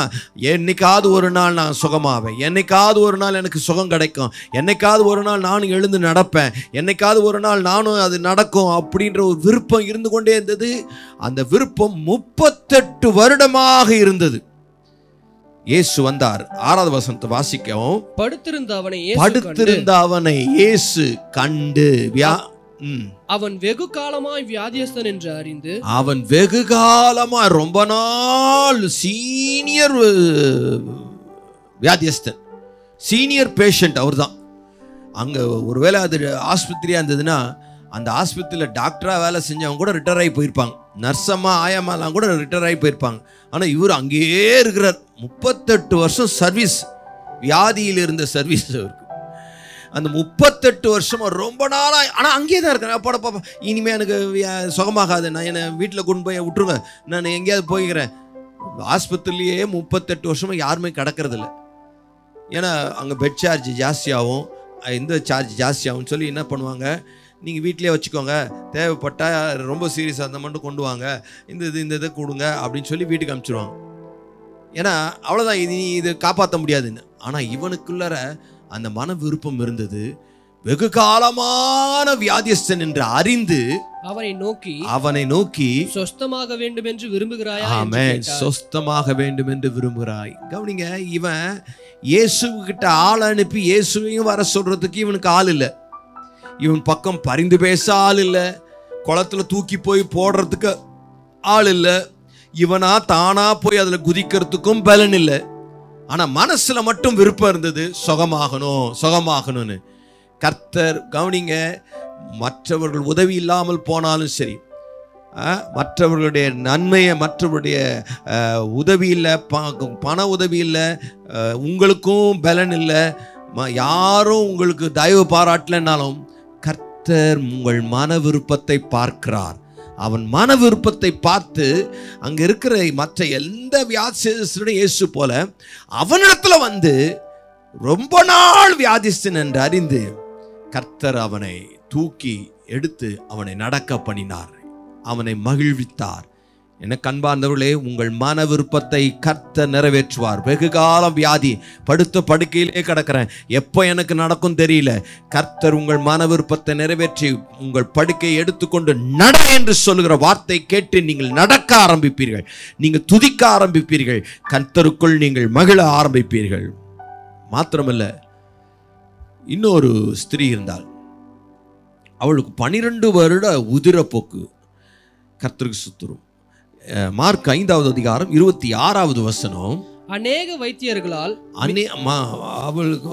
என்னைக்காவது ஒரு நாள் நான் சுகமாவேன், என்னைக்காவது ஒரு நாள் எனக்கு சுகம் கிடைக்கும், என்னைக்காவது ஒரு நாள் நானும் எழுந்து நடப்பேன், என்னைக்காவது ஒரு நாள் நானும் அது நடக்கும் அப்படின்ற ஒரு விருப்பம் இருந்து கொண்டே இருந்தது. அந்த விருப்பம் 38 வருடமாக இருந்தது. இயேசு வந்தார். 6வது வசனத்தை வாசிக்கவும், படுத்திருந்த அவனை இயேசு கண்டு அவன் வெகு காலமாய் வியாதியஸ்தன் என்று அறிந்து, அவன் வெகு காலமாய் ரொம்ப நாள் சீனியர் வியாதியஸ்தன், சீனியர் பேஷண்ட் அவர் தான். அங்க ஒருவேளை அது ஆஸ்பத்திரியா இருந்ததுன்னா அந்த ஆஸ்பத்திரியில் டாக்டரா வேலை செஞ்சவங்க கூட ரிட்டையர் ஆகி போயிருப்பாங்க, நர்ஸம்மா ஆயாமாலாம் கூட ரிட்டையர் ஆகி போயிருப்பாங்க. ஆனா இவர் அங்கேயே இருக்கிறார். 38 வருஷம் சர்வீஸ், வியாதியில் இருந்த சர்வீஸ் அவருக்கு. அந்த 38 வருஷமா ரொம்ப நாளா ஆனா அங்கேயே தான் இருக்கிறேன். அப்பாட பாப்பா, இனிமே எனக்கு சுகமாகாது, நான் என்னை வீட்டில் கொண்டு போய் விட்டுருங்க, நான் எங்கேயாவது போய்க்கிறேன். ஆஸ்பத்திரிலேயே 38 வருஷமா யாருமே கிடக்கிறது இல்லை. ஏன்னா அங்கே பெட் சார்ஜ் ஜாஸ்தியாகும், இந்த சார்ஜ் ஜாஸ்தியாகும் சொல்லி என்ன பண்ணுவாங்க, நீங்கள் வீட்டிலே வச்சுக்கோங்க, தேவைப்பட்டால் ரொம்ப சீரியஸாக இருந்தால் மட்டும் கொண்டு வாங்க, இந்த இதை கொடுங்க அப்படின்னு சொல்லி வீட்டுக்கு அனுப்பிச்சிடுவாங்க. ஏன்னா அவ்வளோதான், இது காப்பாற்ற முடியாதுன்னு. ஆனால் இவனுக்குள்ளார அந்த மன விருப்பம் இருந்தது. வெகு காலமான வியாதியஸ்தன் என்று அறிந்து அவனை நோக்கி சொஸ்தமாக வேண்டும் என்று விரும்புகிறாயா? ஆமென், சொஸ்தமாக வேண்டும் என்று விரும்புகிறாய். கவனிங்க, இவன் இயேசு கிட்ட ஆள் அனுப்பி இயேசுவையும் வர சொல்றதுக்கு இவனுக்கு ஆள் இல்லை. இவன் பக்கம் பரிந்து பேச ஆள் இல்லை, குளத்துல தூக்கி போய் போடுறதுக்கு ஆள் இல்லை, இவனா தானா போய் அதுல குதிக்கிறதுக்கும் பலன் இல்லை. ஆனா மனசுல மட்டும் விருப்பம் இருந்தது, சுகமாகணும்னு. கர்த்தர் கவனிங்க, மற்றவர்கள் உதவி இல்லாமல் போனாலும் சரி, மற்றவர்களுடைய நன்மையை, மற்றவருடைய உதவி இல்லை, பண உதவி இல்லை, உங்களுக்கும் பலன் இல்லை, யாரும் உங்களுக்கு தயவு பாராட்டலைன்னாலும் கர்த்தர் உங்கள் மன விருப்பத்தை பார்க்கிறார். அவன் மன விருப்பத்தை பார்த்து அங்க இருக்கிற மற்ற எந்த வியாதியஸ்தனுடைய இயேசு போல அவனிடத்துல வந்து ரொம்ப நாள் வியாதிஸ்தன் என்று அறிந்து கர்த்தர் அவனை தூக்கி எடுத்து அவனை நடக்க பண்ணினார், அவனை மகிழ்வித்தார். எனக்கு அன்பார்ந்தவர்களே, உங்கள் மன விருப்பத்தை கர்த்தர் நிறைவேற்றுவார். வெகு காலம் வியாதி, படுத்த படுக்கையிலே கிடக்கிறேன், எப்போ எனக்கு நடக்கும் தெரியல. கர்த்தர் உங்கள் மன விருப்பத்தை நிறைவேற்றி உங்கள் படுக்கையை எடுத்துக்கொண்டு நட என்று சொல்லுகிற வார்த்தை கேட்டு நீங்கள் நடக்க ஆரம்பிப்பீர்கள், நீங்கள் துதிக்க ஆரம்பிப்பீர்கள், கர்த்தருக்குள் நீங்கள் மகிழ ஆரம்பிப்பீர்கள். மாத்திரமல்ல, இன்னொரு ஸ்திரீ இருந்தாள். அவளுக்கு 12 வருட உதிரப்போக்கு. கர்த்தருக்கு சுத்துரும். மார்க் 5வது அதிகாரம் 26வது வசனம், அநேக வைத்தியர்களால் அவளுக்கு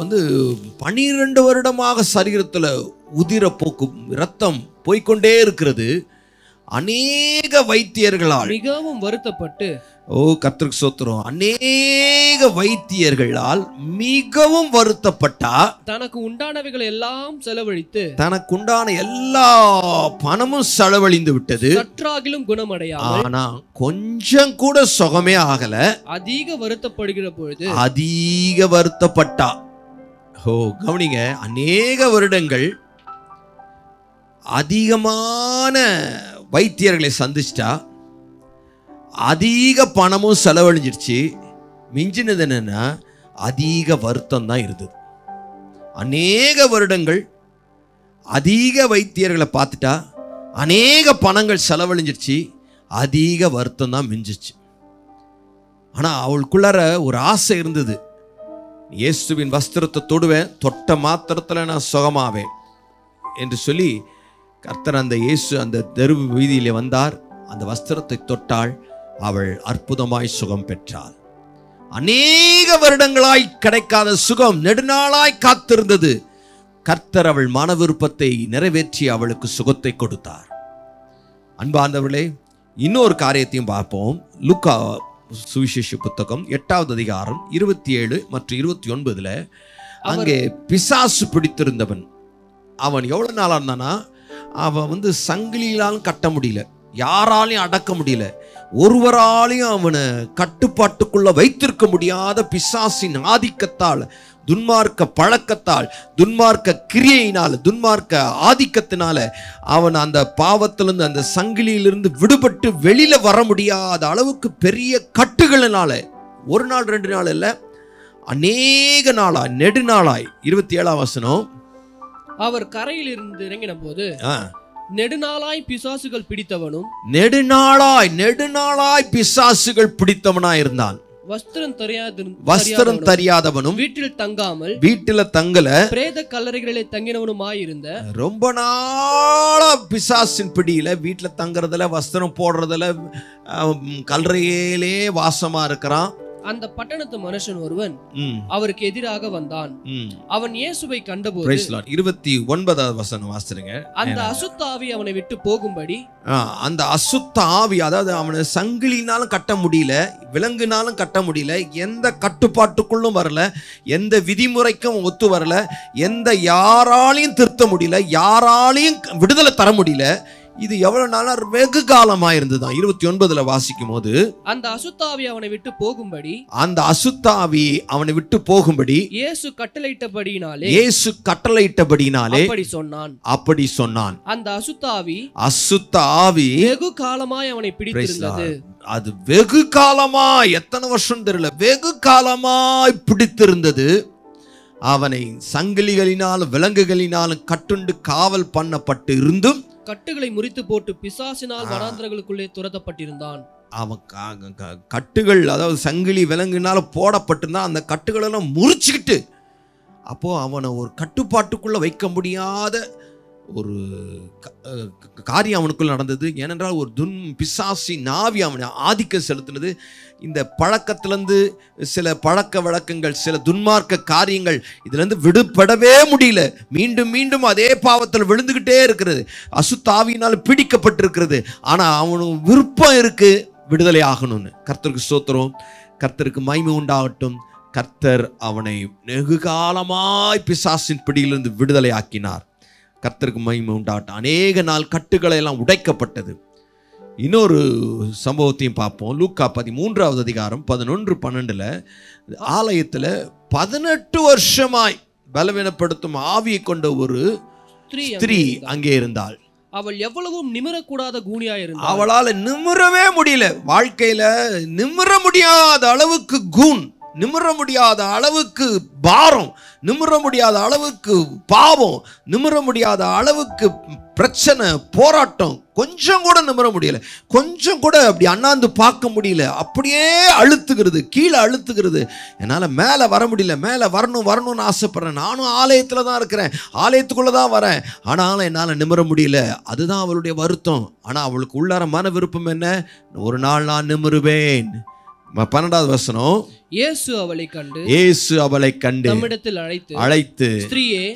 12 வருடமாக சரீரத்துல உதிரப்போக்கு, ரத்தம் போய்கொண்டே இருக்கிறது. அநேக வைத்தியர்களால் மிகவும் வருத்தப்பட்டு, கர்த்தருக்கு ஸ்தோத்திரம், அநேக வைத்தியர்களால் மிகவும் வருத்தப்பட்டா, தனக்கு உண்டானவைகள் எல்லாம் செலவழித்து, தனக்கு உண்டான எல்லா பணமும் செலவழிந்து விட்டது, சற்றாகிலும் குணமடையாமல், ஆனா கொஞ்சம் கூட சுகமே ஆகல, அதிக வருத்தப்படுகிற பொழுது அதிக வருத்தப்பட்டா. கவனிங்க, அநேக வருடங்கள் அதிகமான வைத்தியர்களை சந்திச்சிட்டா, அதிக பணமும் செலவழிஞ்சிருச்சு, மிஞ்சினது என்னன்னா அதிக வருத்தம் தான் இருந்தது. அநேக வருடங்கள் அதிக வைத்தியர்களை பார்த்துட்டா, அநேக பணங்கள் செலவழிஞ்சிருச்சு, அதிக வருத்தம் தான் மிஞ்சிச்சு. ஆனா அவளுக்குள்ளார ஒரு ஆசை இருந்தது, இயேசுவின் வஸ்திரத்தை தொடுவேன், தொட்ட மாத்திரத்துல நான் சுகமாவேன் என்று சொல்லி கர்த்தர் அந்த இயேசு அந்த தெரு வீதியிலே வந்தார். அந்த வஸ்திரத்தை தொட்டாள், அவள் அற்புதமாய் சுகம் பெற்றாள். அநேக வருடங்களாய் கிடைக்காத சுகம் நெடுநாளாய் காத்திருந்தது. கர்த்தர் அவள் மன விருப்பத்தை நிறைவேற்றி அவளுக்கு சுகத்தை கொடுத்தார். அன்பார்ந்தவர்களே, இன்னொரு காரியத்தையும் பார்ப்போம். லூக்கா சுவிசேஷ புத்தகம் 8வது அதிகாரம் 27 மற்றும் 29 அங்கே பிசாசு பிடித்திருந்தவன், அவன் எவ்வளவு நாளா இருந்தானா, அவன் சங்கிலியாலும் கட்ட முடியல, யாராலையும் அடக்க முடியல, ஒருவராலையும் அவனை கட்டுப்பாட்டுக்குள்ள வைத்திருக்க முடியாத பிசாசின் ஆதிக்கத்தால், துன்மார்க்க பழக்கத்தால், துன்மார்க்க கிரியையினால், துன்மார்க்க ஆதிக்கத்தினால அவன் அந்த பாவத்திலிருந்து, அந்த சங்கிலியிலிருந்து விடுபட்டு வெளியில வர முடியாத அளவுக்கு பெரிய கட்டுகளினால, ஒரு நாள் 2 நாள் இல்ல, அநேக நாளாய், நெடுநாளாய். 27ஆம் வசனம், அவர் கரையில் இருந்து இறங்கின போது நெடுநாளாய் பிசாசுகள் பிடித்தவனும், நெடுநாளாய் பிசாசுகள் பிடித்தவனாய் இருந்தான். வஸ்திரம் தெரியாதவனும், வீட்டில தங்கல, பிரேத கல்லறைகளிலே தங்கினவனுமாயிருந்த, ரொம்ப நாளா பிசாசின் பிடியில, வீட்டுல தங்குறதுல, வஸ்திரம் போடுறதுல, கல்லறையிலே வாசமா இருக்கிறான். அந்த பட்டணத்து மனுஷன் ஒருவன் அவருக்கு எதிராக வந்தான். அவன் இயேசுவை கண்டபோது, 29வது வசனம் வாசிங்க, அந்த அசுத்த ஆவி அவனை விட்டு போகும்படி, அந்த அசுத்த ஆவி, அதாவது அவனை சங்கிலினாலும் கட்ட முடியல, விலங்குனாலும் கட்ட முடியல, எந்த கட்டுப்பாட்டுக்குள்ளும் வரல, எந்த விதிமுறைக்கும் ஒத்து வரல, யாராலையும் திருத்த முடியல, யாராலையும் விடுதலை தர முடியல. இது எவ்வளவு நாளா, வெகு காலமா இருந்ததுதான். 29 வாசிக்கும் போது, அந்த அசுத்தாவி அவனை விட்டு போகும்படி இயேசு கட்டளையிட்டபடியினாலே அப்படி சொன்னான். அந்த அசுத்த ஆவி வெகு காலமாய் அவனை பிடித்திருந்தது. அது வெகு காலமா, எத்தனை வருஷம் தெரியல, வெகு காலமாய் பிடித்திருந்தது. அவனை சங்கிலிகளினாலும் விலங்குகளினாலும் கட்டுண்டு காவல் பண்ணப்பட்டு இருந்தும் கட்டுகளை முறித்து போட்டு பிசாசினால் வனாந்தரங்களுக்குள்ளே துரத்தப்பட்டிருந்தான். அவன் கட்டுகள், அதாவது சங்கிலி விலங்குனால போடப்பட்டிருந்தான். அந்த கட்டுகள் எல்லாம் முறிச்சுக்கிட்டு, அப்போ அவனை ஒரு கட்டுப்பாட்டுக்குள்ள வைக்க முடியாத ஒரு காரியம் அவனுக்குள்ள நடந்தது. ஏனென்றால் ஒரு பிசாசி நாவி அவனை ஆதிக்கம் செலுத்தினது. இந்த பழக்கத்திலிருந்து சில பழக்க வழக்கங்கள், சில துன்மார்க்க காரியங்கள், இதுலேருந்து விடுபடவே முடியல. மீண்டும் மீண்டும் அதே பாவத்தில் விழுந்துகிட்டே இருக்கிறது. அசுத்தாவியினால் பிடிக்கப்பட்டிருக்கிறது. ஆனால் அவனுக்கு விருப்பம் இருக்கு விடுதலை ஆகணும்னு. கர்த்தருக்கு ஸ்தோத்திரம், கர்த்தருக்கு மகிமை உண்டாகட்டும். கர்த்தர் அவனை வெகு காலமாய் பிசாசின் பிடியிலிருந்து விடுதலை ஆக்கினார். கர்த்தருக்கு மகிமை உண்டாகட்டும். அநேக நாள் கட்டுகளை எல்லாம் உடைக்கப்பட்டது. இன்னொரு சம்பவத்தையும் பார்ப்போம். லூக்கா 13வது அதிகாரம் 11-12 ஆலயத்தில் 18 வருஷமாய் பலவீனப்படுத்தும் ஆவியை கொண்ட ஒரு ஸ்திரீ அங்கே இருந்தாள். அவள் எவ்வளவும் நிமிரக்கூடாத கூனியாய் இருந்தாள். அவளால் நிமிரவே முடியல. வாழ்க்கையில நிமிர முடியாத அளவுக்கு கூன், நிமிர முடியாத அளவுக்கு பாரம், நிமிர முடியாத அளவுக்கு பாவம், நிமிர முடியாத அளவுக்கு பிரச்சனை, போராட்டம். கொஞ்சம் கூட நிமிர முடியல, கொஞ்சம் கூட அப்படி அண்ணாந்து பார்க்க முடியல. அப்படியே அழுத்துகிறது, கீழே அழுத்துகிறது. என்னால் மேலே வர முடியல. மேலே வரணும்னு ஆசைப்படுறேன். நானும் ஆலயத்தில் தான் இருக்கிறேன், ஆலயத்துக்குள்ளே தான் வரேன். ஆனாலும் என்னால் நிமிர முடியல. அதுதான் அவளுடைய வருத்தம். ஆனால் அவளுக்கு உள்ளார மன விருப்பம் என்ன? ஒரு நாள் நான் நிமிருவேன். 12வது வசனம், இயேசு அவளை கண்டு தம்மிடத்தில் அழைத்து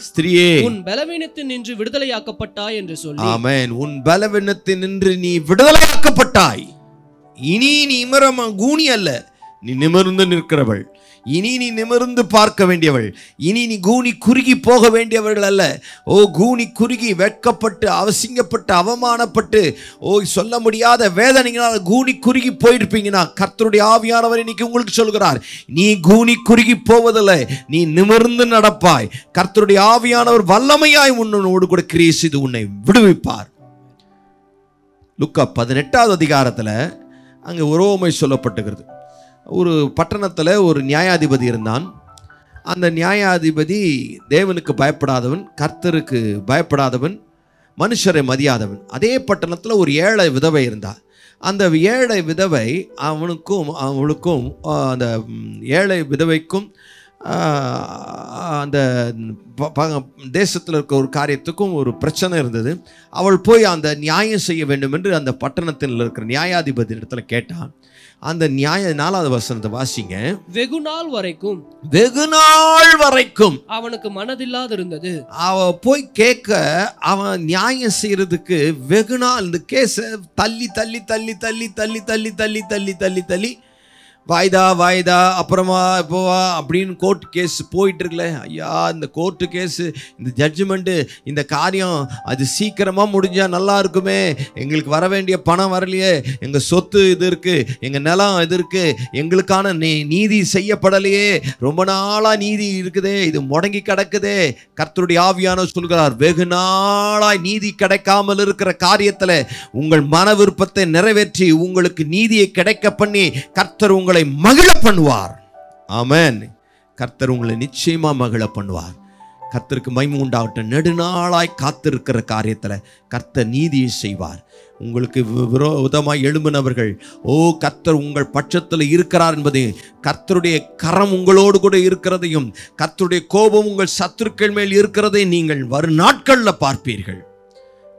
ஸ்திரீயே உன் பலவீனத்தில் நின்று விடுதலையாக்கப்பட்டாய் என்று சொல்லி. ஆமென். உன் பலவீனத்தில் நின்று நீ விடுதலையாக்கப்பட்டாய். இனி நீ கூனி அல்ல, நீ நிமிர்ந்து நிற்கிறவள். இனி நீ நிமிர்ந்து பார்க்க வேண்டியவள். இனி நீ கூனி குறுகி போக வேண்டியவர்கள் அல்ல. ஓ, கூனி குறுகி வெட்கப்பட்டு, அவசிங்கப்பட்டு, அவமானப்பட்டு, சொல்ல முடியாத வேதனைகளால் கூனி குறுகி போயிருப்பீங்கன்னா, கர்த்தருடைய ஆவியானவர் இன்னைக்கு உங்களுக்கு சொல்கிறார், நீ கூனி குறுகி போவதில்லை, நீ நிமிர்ந்து நடப்பாய். கர்த்தருடைய ஆவியானவர் வல்லமையாய் உன்னோடு கூட கிரியை செய்து உன்னை விடுவிப்பார். லூக்கா 18வது அதிகாரத்தில் அங்கே ஒரு உவமை சொல்லப்பட்டுகிறது. ஒரு பட்டணத்தில் ஒரு நியாயாதிபதி இருந்தான். அந்த நியாயாதிபதி தேவனுக்கு பயப்படாதவன், கர்த்தருக்கு பயப்படாதவன், மனுஷரை மதியாதவன். அதே பட்டணத்தில் ஒரு ஏழை விதவை இருந்தாள். அந்த ஏழை விதவை அவளுக்கும் அந்த ஏழை விதவைக்கும் அந்த தேசத்தில் இருக்க ஒரு காரியத்துக்கும் ஒரு பிரச்சனை இருந்தது. அவள் போய் அந்த நியாயம் செய்ய வேண்டும் என்று அந்த பட்டணத்தில் இருக்கிற நியாயாதிபதி இடத்துல கேட்டான். அந்த நியாய 4வது வசனத்தை வாசிங்க. வெகு நாள் வரைக்கும், வெகு நாள் வரைக்கும் அவனுக்கு மனதில்லாது இருந்தது. அவ போய் கேட்க, அவன் நியாயம் செய்யறதுக்கு வெகு நாள் இந்த கேஸ தள்ளி தள்ளி தள்ளி தள்ளி தள்ளி தள்ளி தள்ளி தள்ளி தள்ளி தள்ளி வாய்தா அப்புறமா போவா அப்படின்னு கோர்ட் கேஸ் போயிட்டு இருக்குல்ல. ஐயா, இந்த கோர்ட்டு கேஸு, இந்த ஜட்ஜ்மெண்ட்டு, இந்த காரியம் அது சீக்கிரமாக முடிஞ்சால் நல்லா இருக்குமே. எங்களுக்கு வர வேண்டிய பணம் வரலையே, எங்கள் சொத்து இது இருக்குது, எங்கள் நிலம் இது இருக்குது, எங்களுக்கான நீதி செய்யப்படலையே, ரொம்ப நாளாக நீதி இருக்குதே, இது முடங்கி கிடக்குதே. கர்த்தருடைய ஆவியானவர் சொல்கிறார், வெகு நாளாய் நீதி கிடைக்காமல் இருக்கிற காரியத்தில் உங்கள் மன விருப்பத்தை நிறைவேற்றி உங்களுக்கு நீதியை கிடைக்க பண்ணி கர்த்தர் உங்களை மகிழ பண்ணுவார். ஆமென். கர்த்தர் உங்களை நிச்சயமா மகிழ பண்ணுவார். கர்த்தருக்கு மகிமை உண்டாகட்டும். நெடுநாளாய் காத்திருக்கிற காரியத்தில் கர்த்தர் நீதியை செய்வார். உங்களுக்கு விரோதமாய் எழும்பினவர்கள், கர்த்தர் உங்கள் பட்சத்தில் இருக்கிறார் என்பதையும், கர்த்தருடைய கரம் உங்களோடு கூட இருக்கிறதையும், கர்த்தருடைய கோபம் உங்கள் சத்துருக்கள் மேல் இருக்கிறதையும் நீங்கள் வரும் நாட்களில் பார்ப்பீர்கள்.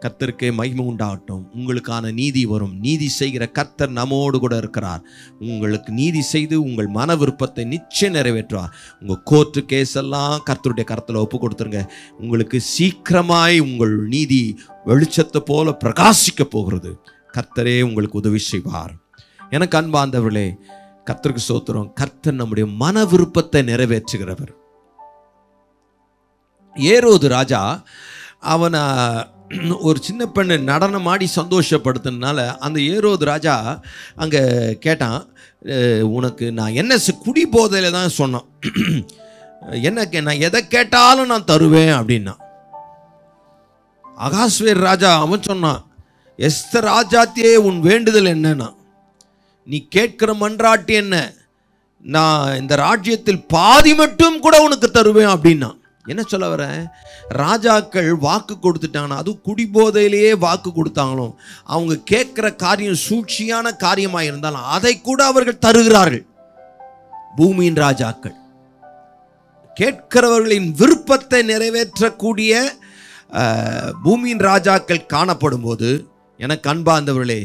கர்த்தருக்கு மகிமை உண்டாகட்டும். உங்களுக்கான நீதி வரும். நீதி செய்கிற கர்த்தர் நம்மோடு கூட இருக்கிறார். உங்களுக்கு நீதி செய்து உங்கள் மன விருப்பத்தை நிச்சயம் நிறைவேற்றுவார். உங்கள் கோர்ட்டு கேஸ் எல்லாம் கர்த்தருடைய கரத்தில் ஒப்பு கொடுத்துருங்க. உங்களுக்கு சீக்கிரமாய் உங்கள் நீதி வெளிச்சத்தை போல பிரகாசிக்க போகிறது. கர்த்தரே உங்களுக்கு உதவி செய்வார். எனக்கு அன்பார்ந்தவர்களே, கர்த்தருக்கு ஸ்தோத்திரம். கர்த்தர் நம்முடைய மன விருப்பத்தை நிறைவேற்றுகிறவர். ஏரோது ராஜா அவனை ஒரு சின்ன பெண்ணு நடனம் ஆடி சந்தோஷப்படுத்தினால அந்த ஏரோது ராஜா அங்கே கேட்டான், உனக்கு நான் என்ன குடி போதையில் தான் சொன்னான், என்ன நான் எதை கேட்டாலும் நான் தருவேன் அப்படின்னா. அகாஸ்வேர் ராஜா அவன் சொன்னான், எஸ்தர் ராஜாத்தியே உன் வேண்டுதல் என்னன்னா, நீ கேட்கிற மன்றாட்டு என்ன, நான் இந்த ராஜ்யத்தில் பாதி மட்டும் கூட உனக்கு தருவேன் அப்படின்னா. என்ன சொல்ல வரேன், ராஜாக்கள் வாக்கு கொடுத்துட்டாங்கன்னா, அதுவும் குடிபோதையிலேயே வாக்கு கொடுத்தாங்களோ, அவங்க கேட்குற காரியம் சூழ்ச்சியான காரியமாக இருந்தாலும் அதை கூட அவர்கள் தருகிறார்கள். பூமியின் ராஜாக்கள் கேட்கிறவர்களின் விருப்பத்தை நிறைவேற்றக்கூடிய பூமியின் ராஜாக்கள் காணப்படும் போது, எனக்கு அன்பார்ந்தவர்களே,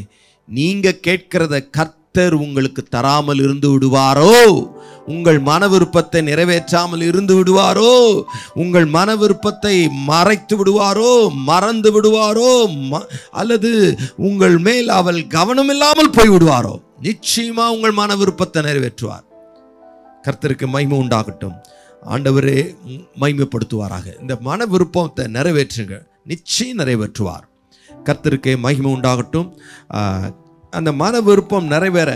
நீங்க கேட்கிறத கர்த்தர் உங்களுக்கு தராமல் இருந்து விடுவாரோ, உங்கள் மன விருப்பத்தை நிறைவேற்றாமல் இருந்து விடுவாரோ, உங்கள் மன விருப்பத்தை மறைத்து விடுவாரோ, மறந்து விடுவாரோ, அல்லது உங்கள் மேல் அவள் கவனமில்லாமல் போய் விடுவாரோ, நிச்சயமா உங்கள் மன விருப்பத்தை நிறைவேற்றுவார். கர்த்தருக்கு மகிமை உண்டாகட்டும். ஆண்டவரே மகிமைப்படுத்துவாராக. இந்த மன விருப்பத்தை நிறைவேற்றுங்க, நிச்சயம் நிறைவேற்றுவார். கர்த்தருக்கு மகிமை உண்டாகட்டும். அந்த மன விருப்பம் நிறைவேற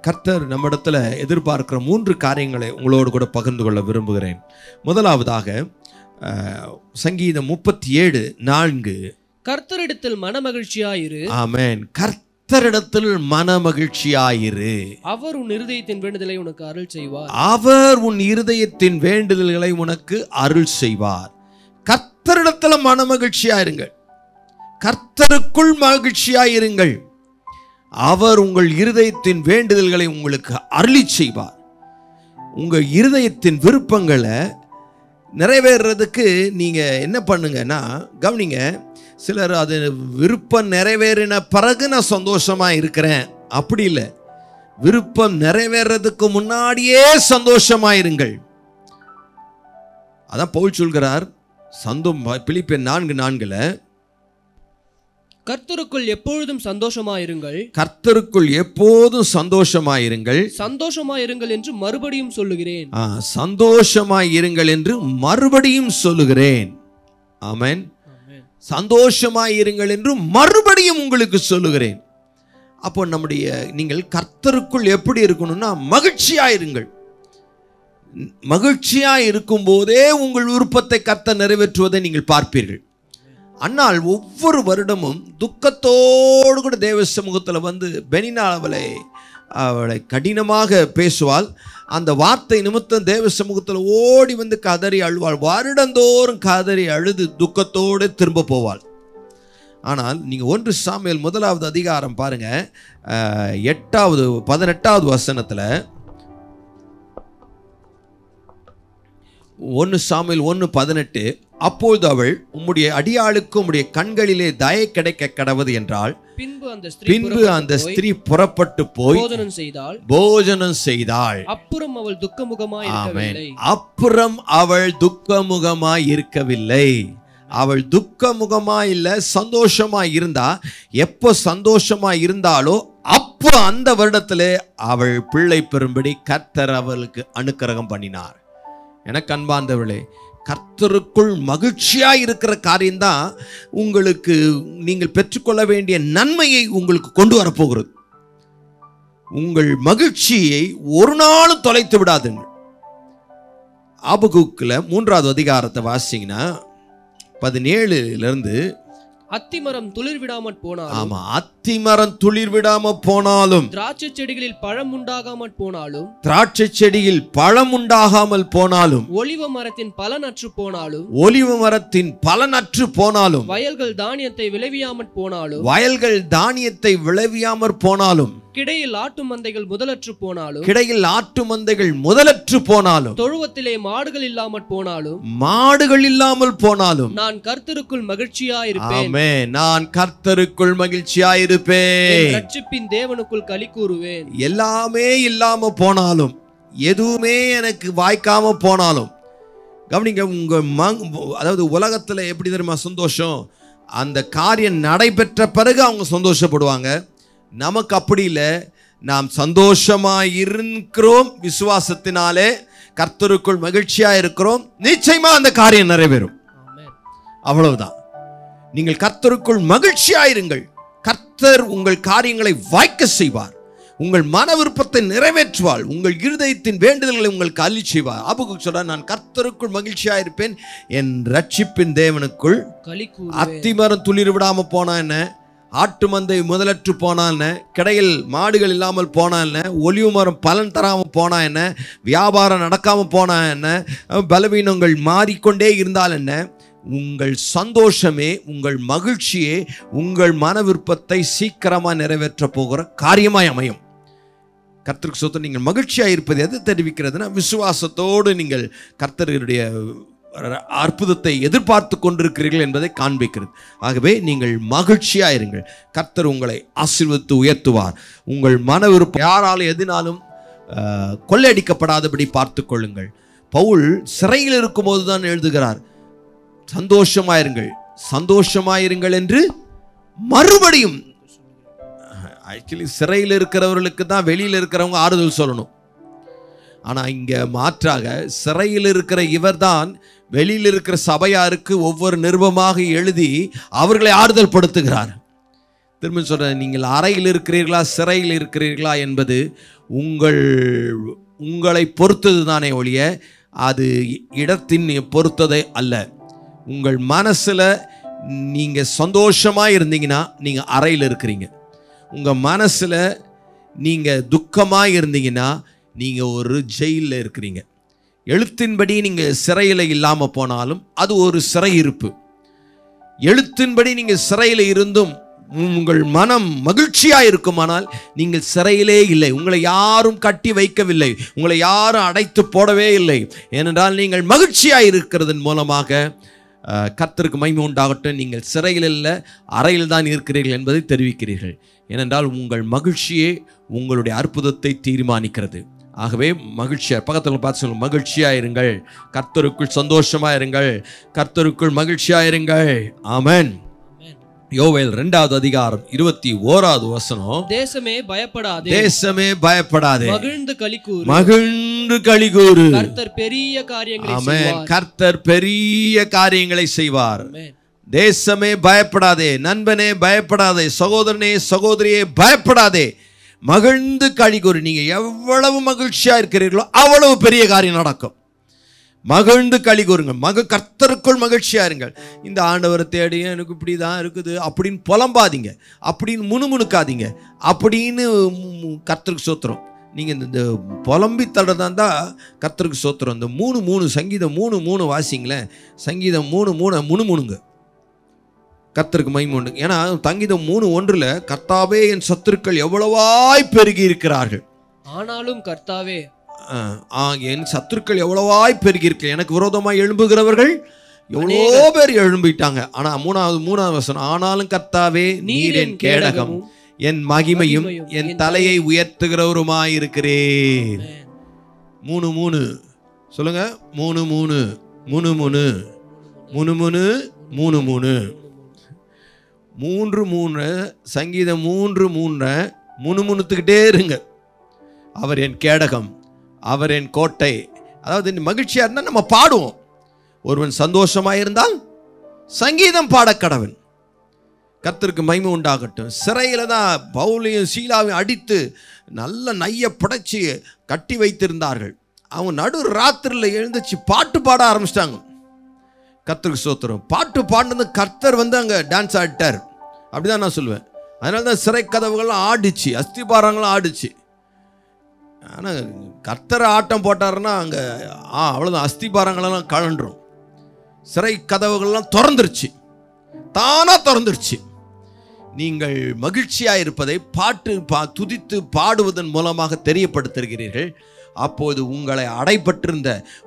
கர்த்தர் நம்மிடத்தில் எதிர்பார்க்கிற 3 காரியங்களை உங்களோடு கூட பகிர்ந்து கொள்ள விரும்புகிறேன். முதலாவதாக சங்கீதம் 37:4, கர்த்தரிடத்தில் மனமகிழ்ச்சியாயிரு. ஆமென். கர்த்தரிடத்தில் மனமகிழ்ச்சியாயிரு. அவர் உன் இருதயத்தின் வேண்டுதலை உனக்கு அருள் செய்வார். அவர் உன் இருதயத்தின் வேண்டுதல்களை உனக்கு அருள் செய்வார். கர்த்தரிடத்தில் மனமகிழ்ச்சியாயிருங்கள். கர்த்தருக்குள் மகிழ்ச்சியாயிருங்கள். அவர் உங்கள் இருதயத்தின் வேண்டுதல்களை உங்களுக்கு அருளி செய்வார். உங்கள் இருதயத்தின் விருப்பங்களை நிறைவேறதுக்கு நீங்கள் என்ன பண்ணுங்கன்னா, கவனிங்க, சிலர் அது விருப்பம் நிறைவேறின பிறகு நான் சந்தோஷமாக இருக்கிறேன், அப்படி இல்லை. விருப்பம் நிறைவேறதுக்கு முன்னாடியே சந்தோஷமாயிருங்கள். அதான் பவுல் சொல்கிறார், பிலிப்பியர் 4:4, கர்த்தருக்குள் எப்பொழுதும் சந்தோஷமாயிருங்கள். கர்த்தருக்குள் எப்போதும் சந்தோஷமாயிருங்கள். சந்தோஷமாயிருங்கள் என்று மறுபடியும் சொல்லுகிறேன். சந்தோஷமாயிருங்கள் என்று மறுபடியும் சொல்லுகிறேன். ஆமென். சந்தோஷமாயிருங்கள் என்று மறுபடியும் உங்களுக்கு சொல்லுகிறேன். அப்போ நீங்கள் கர்த்தருக்குள் எப்படி இருக்கணும்னா மகிழ்ச்சியாயிருங்கள். மகிழ்ச்சியாய் இருக்கும் போதே உங்கள் விருப்பத்தை கர்த்தர் நிறைவேற்றுவதை நீங்கள் பார்ப்பீர்கள். ஆனால் ஒவ்வொரு வருடமும் துக்கத்தோடு கூட தேவ சமூகத்தில் வந்து பெனினா அவளை கடினமாக பேசுவாள். அந்த வார்த்தை நிமித்தம் தேவ சமூகத்தில் ஓடி வந்து கதறி அழுவாள். வருடந்தோறும் கதறி அழுது துக்கத்தோடு திரும்ப போவாள். ஆனால் நீங்கள் 1 சாமுவேல் 1வது அதிகாரம் பாருங்க, 18வது வசனத்தில், 1 சாமுவேல் 1:18, அப்பொழுது அவள், உம்முடைய அடியாளுக்கு உம்முடைய கண்களிலே தயை கிடைக்க கடவது என்றால், பின்பு அந்த ஸ்திரீ புறப்பட்டு போய் போஜனம் செய்தாள். அப்புறம் அவள் துக்கமுகமாய் இருக்கவில்லை. அப்புறம் அவள் துக்கமுகமாய் இருக்கவில்லை. அவள் துக்கமுகமா இல்ல, சந்தோஷமா இருந்தா. எப்போ சந்தோஷமா இருந்தாலோ அப்போ அந்த வருடத்திலே அவள் பிள்ளை பெறும்படி கர்த்தர் அவளுக்கு அனுக்கிரகம் பண்ணினார். எனக்கு அன்பார்ந்தவர்களே, கர்த்தருக்குள் மகிழ்ச்சியாய் இருக்கிற காரியம்தான் உங்களுக்கு நீங்கள் பெற்றுக்கொள்ள வேண்டிய நன்மையை உங்களுக்கு கொண்டு வரப்போகிறது. உங்கள் மகிழ்ச்சியை ஒரு நாளும் தொலைத்து விடாதுங்கள். ஆபகுக்கில் 3வது அதிகாரத்தை வாசிங்கன்னா 17 அத்திமரம் துளிர் விடாமற் போனாலும், ஆமா, அத்திமரம் துளிர் விடாம போனாலும், திராட்சை செடிகளில் பழம் உண்டாகாமல் போனாலும், திராட்சை செடியில் பழம் உண்டாகாமல் போனாலும், ஒலிவ மரத்தின் பலனற்று போனாலும், ஒலிவ மரத்தின் பலனற்று போனாலும், வயல்கள் தானியத்தை விளைவியாமற் போனாலும், வயல்கள் தானியத்தை விளைவியாமற் போனாலும், கிடையில் ஆட்டு மந்தைகள் முதலற்று போனாலும், கிடையில் ஆட்டு மந்தைகள் முதலற்று போனாலும், தொழுவத்திலே மாடுகள் இல்லாமற் போனாலும், மாடுகள் இல்லாமல் போனாலும், நான் கர்த்தருக்குள் மகிழ்ச்சியாயிருப்பேன். ஆமென். நான் கர்த்தருக்குள் மகிழ்ச்சியாயிருப்பேன். ரட்சிப்பின் தேவனுக்குள் களி கூறுவேன். எல்லாமே இல்லாம போனாலும், எதுவுமே எனக்கு வாய்க்காம போனாலும், கவனிங்க, உங்க அதாவது உலகத்துல எப்படி தெரியுமா சந்தோஷம்? அந்த காரியம் நடைபெற்ற பிறகு அவங்க சந்தோஷப்படுவாங்க. நமக்கு அப்படி இல்லை. நாம் சந்தோஷமாய் இருக்கிறோம், விசுவாசத்தினாலே கர்த்தருக்குள் மகிழ்ச்சியா இருக்கிறோம். நிச்சயமா அந்த காரியம் நிறைவேறும். அவ்வளவுதான். நீங்கள் கர்த்தருக்குள் மகிழ்ச்சியாயிருங்கள். கர்த்தர் உங்கள் காரியங்களை வாய்க்க செய்வார். உங்கள் மன விருப்பத்தை நிறைவேற்றுவார். உங்கள் இருதயத்தின் வேண்டுதல்களை உங்களுக்கு அள்ளி செய்வார். ஆபகுக் சொல்றார், நான் கர்த்தருக்குள் மகிழ்ச்சியாயிருப்பேன், என் ரட்சிப்பின் தேவனுக்குள். அத்திமரம் துளிர் விடாம போனா என்ன, ஆட்டு மந்தை முதலற்று போனா என்ன, கிடையில் மாடுகள் இல்லாமல் போனா என்ன, ஒலிவு மரம் பலன் தராமல் போனா என்ன, வியாபாரம் நடக்காமல் போனா என்ன, பலவீனங்கள் மாறிக்கொண்டே இருந்தால் என்ன, உங்கள் சந்தோஷமே, உங்கள் மகிழ்ச்சியே உங்கள் மன விருப்பத்தை சீக்கிரமாக நிறைவேற்ற போகிற காரியமாய் அமையும். கர்த்தருக்கு சொத்து. நீங்கள் மகிழ்ச்சியாக இருப்பது எது தெரிவிக்கிறதுனா, விசுவாசத்தோடு நீங்கள் கர்த்தருடைய அற்புதத்தை எதிர்பார்த்து கொண்டிருக்கிறீர்கள் என்பதை காண்பிக்கிறது. ஆகவே நீங்கள் மகிழ்ச்சியாயிருங்கள். கர்த்தர் உங்களை ஆசீர்வதித்து உயர்த்துவார். உங்கள் மன விருப்பம் யாராலும் எதினாலும் கொள்ளையடிக்கப்படாதபடி பார்த்து கொள்ளுங்கள். பவுல் சிறையில் இருக்கும்போது தான் எழுதுகிறார், சந்தோஷமாயிருங்கள், சந்தோஷமாயிருங்கள் என்று மறுபடியும். ஆக்சுவலி சிறையில் இருக்கிறவர்களுக்கு தான் வெளியில் இருக்கிறவங்க ஆறுதல் சொல்லணும். ஆனால் இங்கே மாற்றாக சிறையில் இருக்கிற இவர் தான் வெளியில் இருக்கிற சபையாருக்கு ஒவ்வொரு நிருபமாக எழுதி அவர்களை ஆறுதல் படுத்துகிறார். திரும்ப சொல்கிறேன், நீங்கள் அறையில் இருக்கிறீர்களா சிறையில் இருக்கிறீர்களா என்பது உங்களை பொறுத்தது தானே ஒழிய அது இடத்தின் பொறுத்ததே அல்ல. உங்கள் மனசில் நீங்கள் சந்தோஷமாக இருந்தீங்கன்னா நீங்கள் அறையில் இருக்கிறீங்க. உங்கள் மனசில் நீங்கள் துக்கமாக இருந்தீங்கன்னா நீங்கள் ஒரு ஜெயிலில் இருக்கிறீங்க. எழுத்தின்படி நீங்கள் சிறையில் இல்லாமல் போனாலும் அது ஒரு சிறையிருப்பு. எழுத்தின்படி நீங்கள் சிறையில் இருந்தும் உங்கள் மனம் மகிழ்ச்சியாக இருக்குமானால் நீங்கள் சிறையிலே இல்லை. உங்களை யாரும் கட்டி வைக்கவில்லை, உங்களை யாரும் அடைத்து போடவே இல்லை. ஏனென்றால் நீங்கள் மகிழ்ச்சியாக இருக்கிறதன் மூலமாக கர்த்தருக்கு மகிமை உண்டாகட்டும். நீங்கள் சிறையில் இல்லை, அறையில் தான் இருக்கிறீர்கள் என்பதை தெரிவிக்கிறீர்கள். ஏனென்றால் உங்கள் மகிழ்ச்சியே உங்களுடைய அற்புதத்தை தீர்மானிக்கிறது. ஆகவே மகிழ்ச்சியா, பக்கத்தில் பார்த்து சொல்லுங்க, மகிழ்ச்சியா இருங்கள், கர்த்தருக்குள் சந்தோஷமா இருங்கள், கர்த்தருக்குள் மகிழ்ச்சியா இருங்கள். ஆமென். யோவேல் 2வது அதிகாரம் 21வது வசனம், தேசமே பயப்படாதே, தேசமே பயப்படாதே, மகிழ்ந்து களிகூரு, மகிழ்ந்து களிகூரு, கர்த்தர் பெரிய காரியங்களை செய்வார். ஆமென். கர்த்தர் பெரிய காரியங்களை செய்வார். தேசமே பயப்படாதே, நண்பனே பயப்படாதே, சகோதரனே சகோதரியே பயப்படாதே, மகிழ்ந்து களிகூறு. நீங்க எவ்வளவு மகிழ்ச்சியா இருக்கிறீர்களோ அவ்வளவு பெரிய காரியம் நடக்கும். மகிழ்ந்து களிகூறுங்க. கர்த்தருக்குள் மகிழ்ச்சியா இருங்கள். இந்த ஆண்டவரை தேடி எனக்கு இப்படி தான் இருக்குது அப்படின்னு புலம்பாதீங்க, அப்படின்னு முணுமுணுக்காதீங்க, அப்படின்னு கர்த்தருக்கு சோத்திரம். நீங்கள் இந்த புலம்பி தடதான் தான் கர்த்தருக்கு சோத்திரம். இந்த 3:3 சங்கீதம் 3:3 வாசிங்களேன். சங்கீதம் 3:3 முணுமுணுங்க, கர்த்தருக்கு மகிமை உண்டு. ஏன்னா சங்கீதம் 3:1 கர்த்தாவே என் சத்துருக்கள் எவ்வளவாய் பெருகி இருக்கிறார்கள், ஆனாலும் கர்த்தாவே என் சத்துருக்கள் எவ்வளவாய் பெருகி இருக்க, எனக்கு விரோதமாய் எழும்புகிறவர்கள் எவ்வளோ பேர் எழும்பிட்டாங்க. ஆனா மூணாவது வசனம், ஆனாலும் கர்த்தாவே நீர் என் கேடகம், என் மகிமையும், என் தலையை உயர்த்துகிறவருமாயிருக்கிறேன். 3 சொல்லுங்க. 3 சங்கீதம் 3 முணுமுணுத்துக்கிட்டே இருங்க. அவர் என் கேடகம், அவர் என் கோட்டை. அதாவது மகிழ்ச்சியா இருந்தால் நம்ம பாடுவோம். ஒருவன் சந்தோஷமாயிருந்தால் சங்கீதம் பாடக்கடவன். கர்த்தருக்கு மகிமை உண்டாகட்டும். சிறையில தான் பவுலையும் சீலாவையும் அடித்து நல்ல நைய படைச்சி கட்டி வைத்திருந்தார்கள். அவங்க நடு ராத்திரியில் எழுந்துச்சு பாட்டு பாட ஆரம்பிச்சிட்டாங்க. கர்த்தருக்கு ஸ்தோத்திரம். பாட்டு பாடினது கர்த்தர் அங்கே டான்ஸ் ஆடிட்டார். அப்படிதான் நான் சொல்லுவேன். அதனால தான் சிறை கதவுகள்லாம் ஆடிச்சு, அஸ்திபாரங்கள்லாம் ஆடிச்சு. ஆனால் கர்த்தரை ஆட்டம் போட்டாருன்னா அங்கே அவ்வளோதான், அஸ்திபாரங்களெல்லாம் கழன்றும். சிறை கதவுகள்லாம் திறந்துருச்சு, தானாக திறந்துருச்சு. நீங்கள் மகிழ்ச்சியாக இருப்பதை துதித்து பாடுவதன் மூலமாக தெரியப்படுத்துகிறீர்கள். அப்போது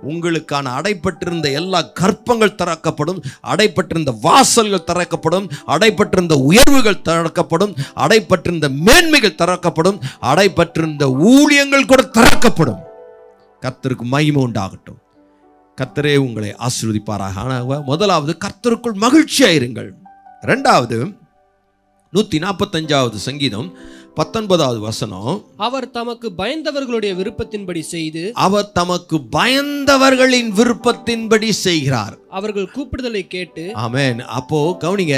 உங்களுக்கான அடைப்பட்டிருந்த எல்லா கற்பங்கள் திறக்கப்படும், அடைப்பட்டிருந்த வாசல்கள் திறக்கப்படும், அடைப்பட்டிருந்த உயர்வுகள் திறக்கப்படும், அடைப்பட்டிருந்த மேன்மைகள் திறக்கப்படும், அடைப்பட்டிருந்த ஊழியங்கள் கூட திறக்கப்படும். கர்த்தருக்கு மகிமை உண்டாகட்டும். கர்த்தரே உங்களை ஆசீர்வதிப்பாராக. ஆனால் முதலாவது கர்த்தருக்குள் மகிழ்ச்சியாயிருங்கள். இரண்டாவது 145வது சங்கீதம் 19வது வசனம், அவர் தமக்கு பயந்தவர்களுடைய விருப்பத்தின்படி செய்து, அவர் தமக்கு பயந்தவர்களின் விருப்பத்தின்படி செய்கிறார். அவர்கள் கூப்பிடுதலை கேட்டு. ஆமென். அப்போ கவனிங்க,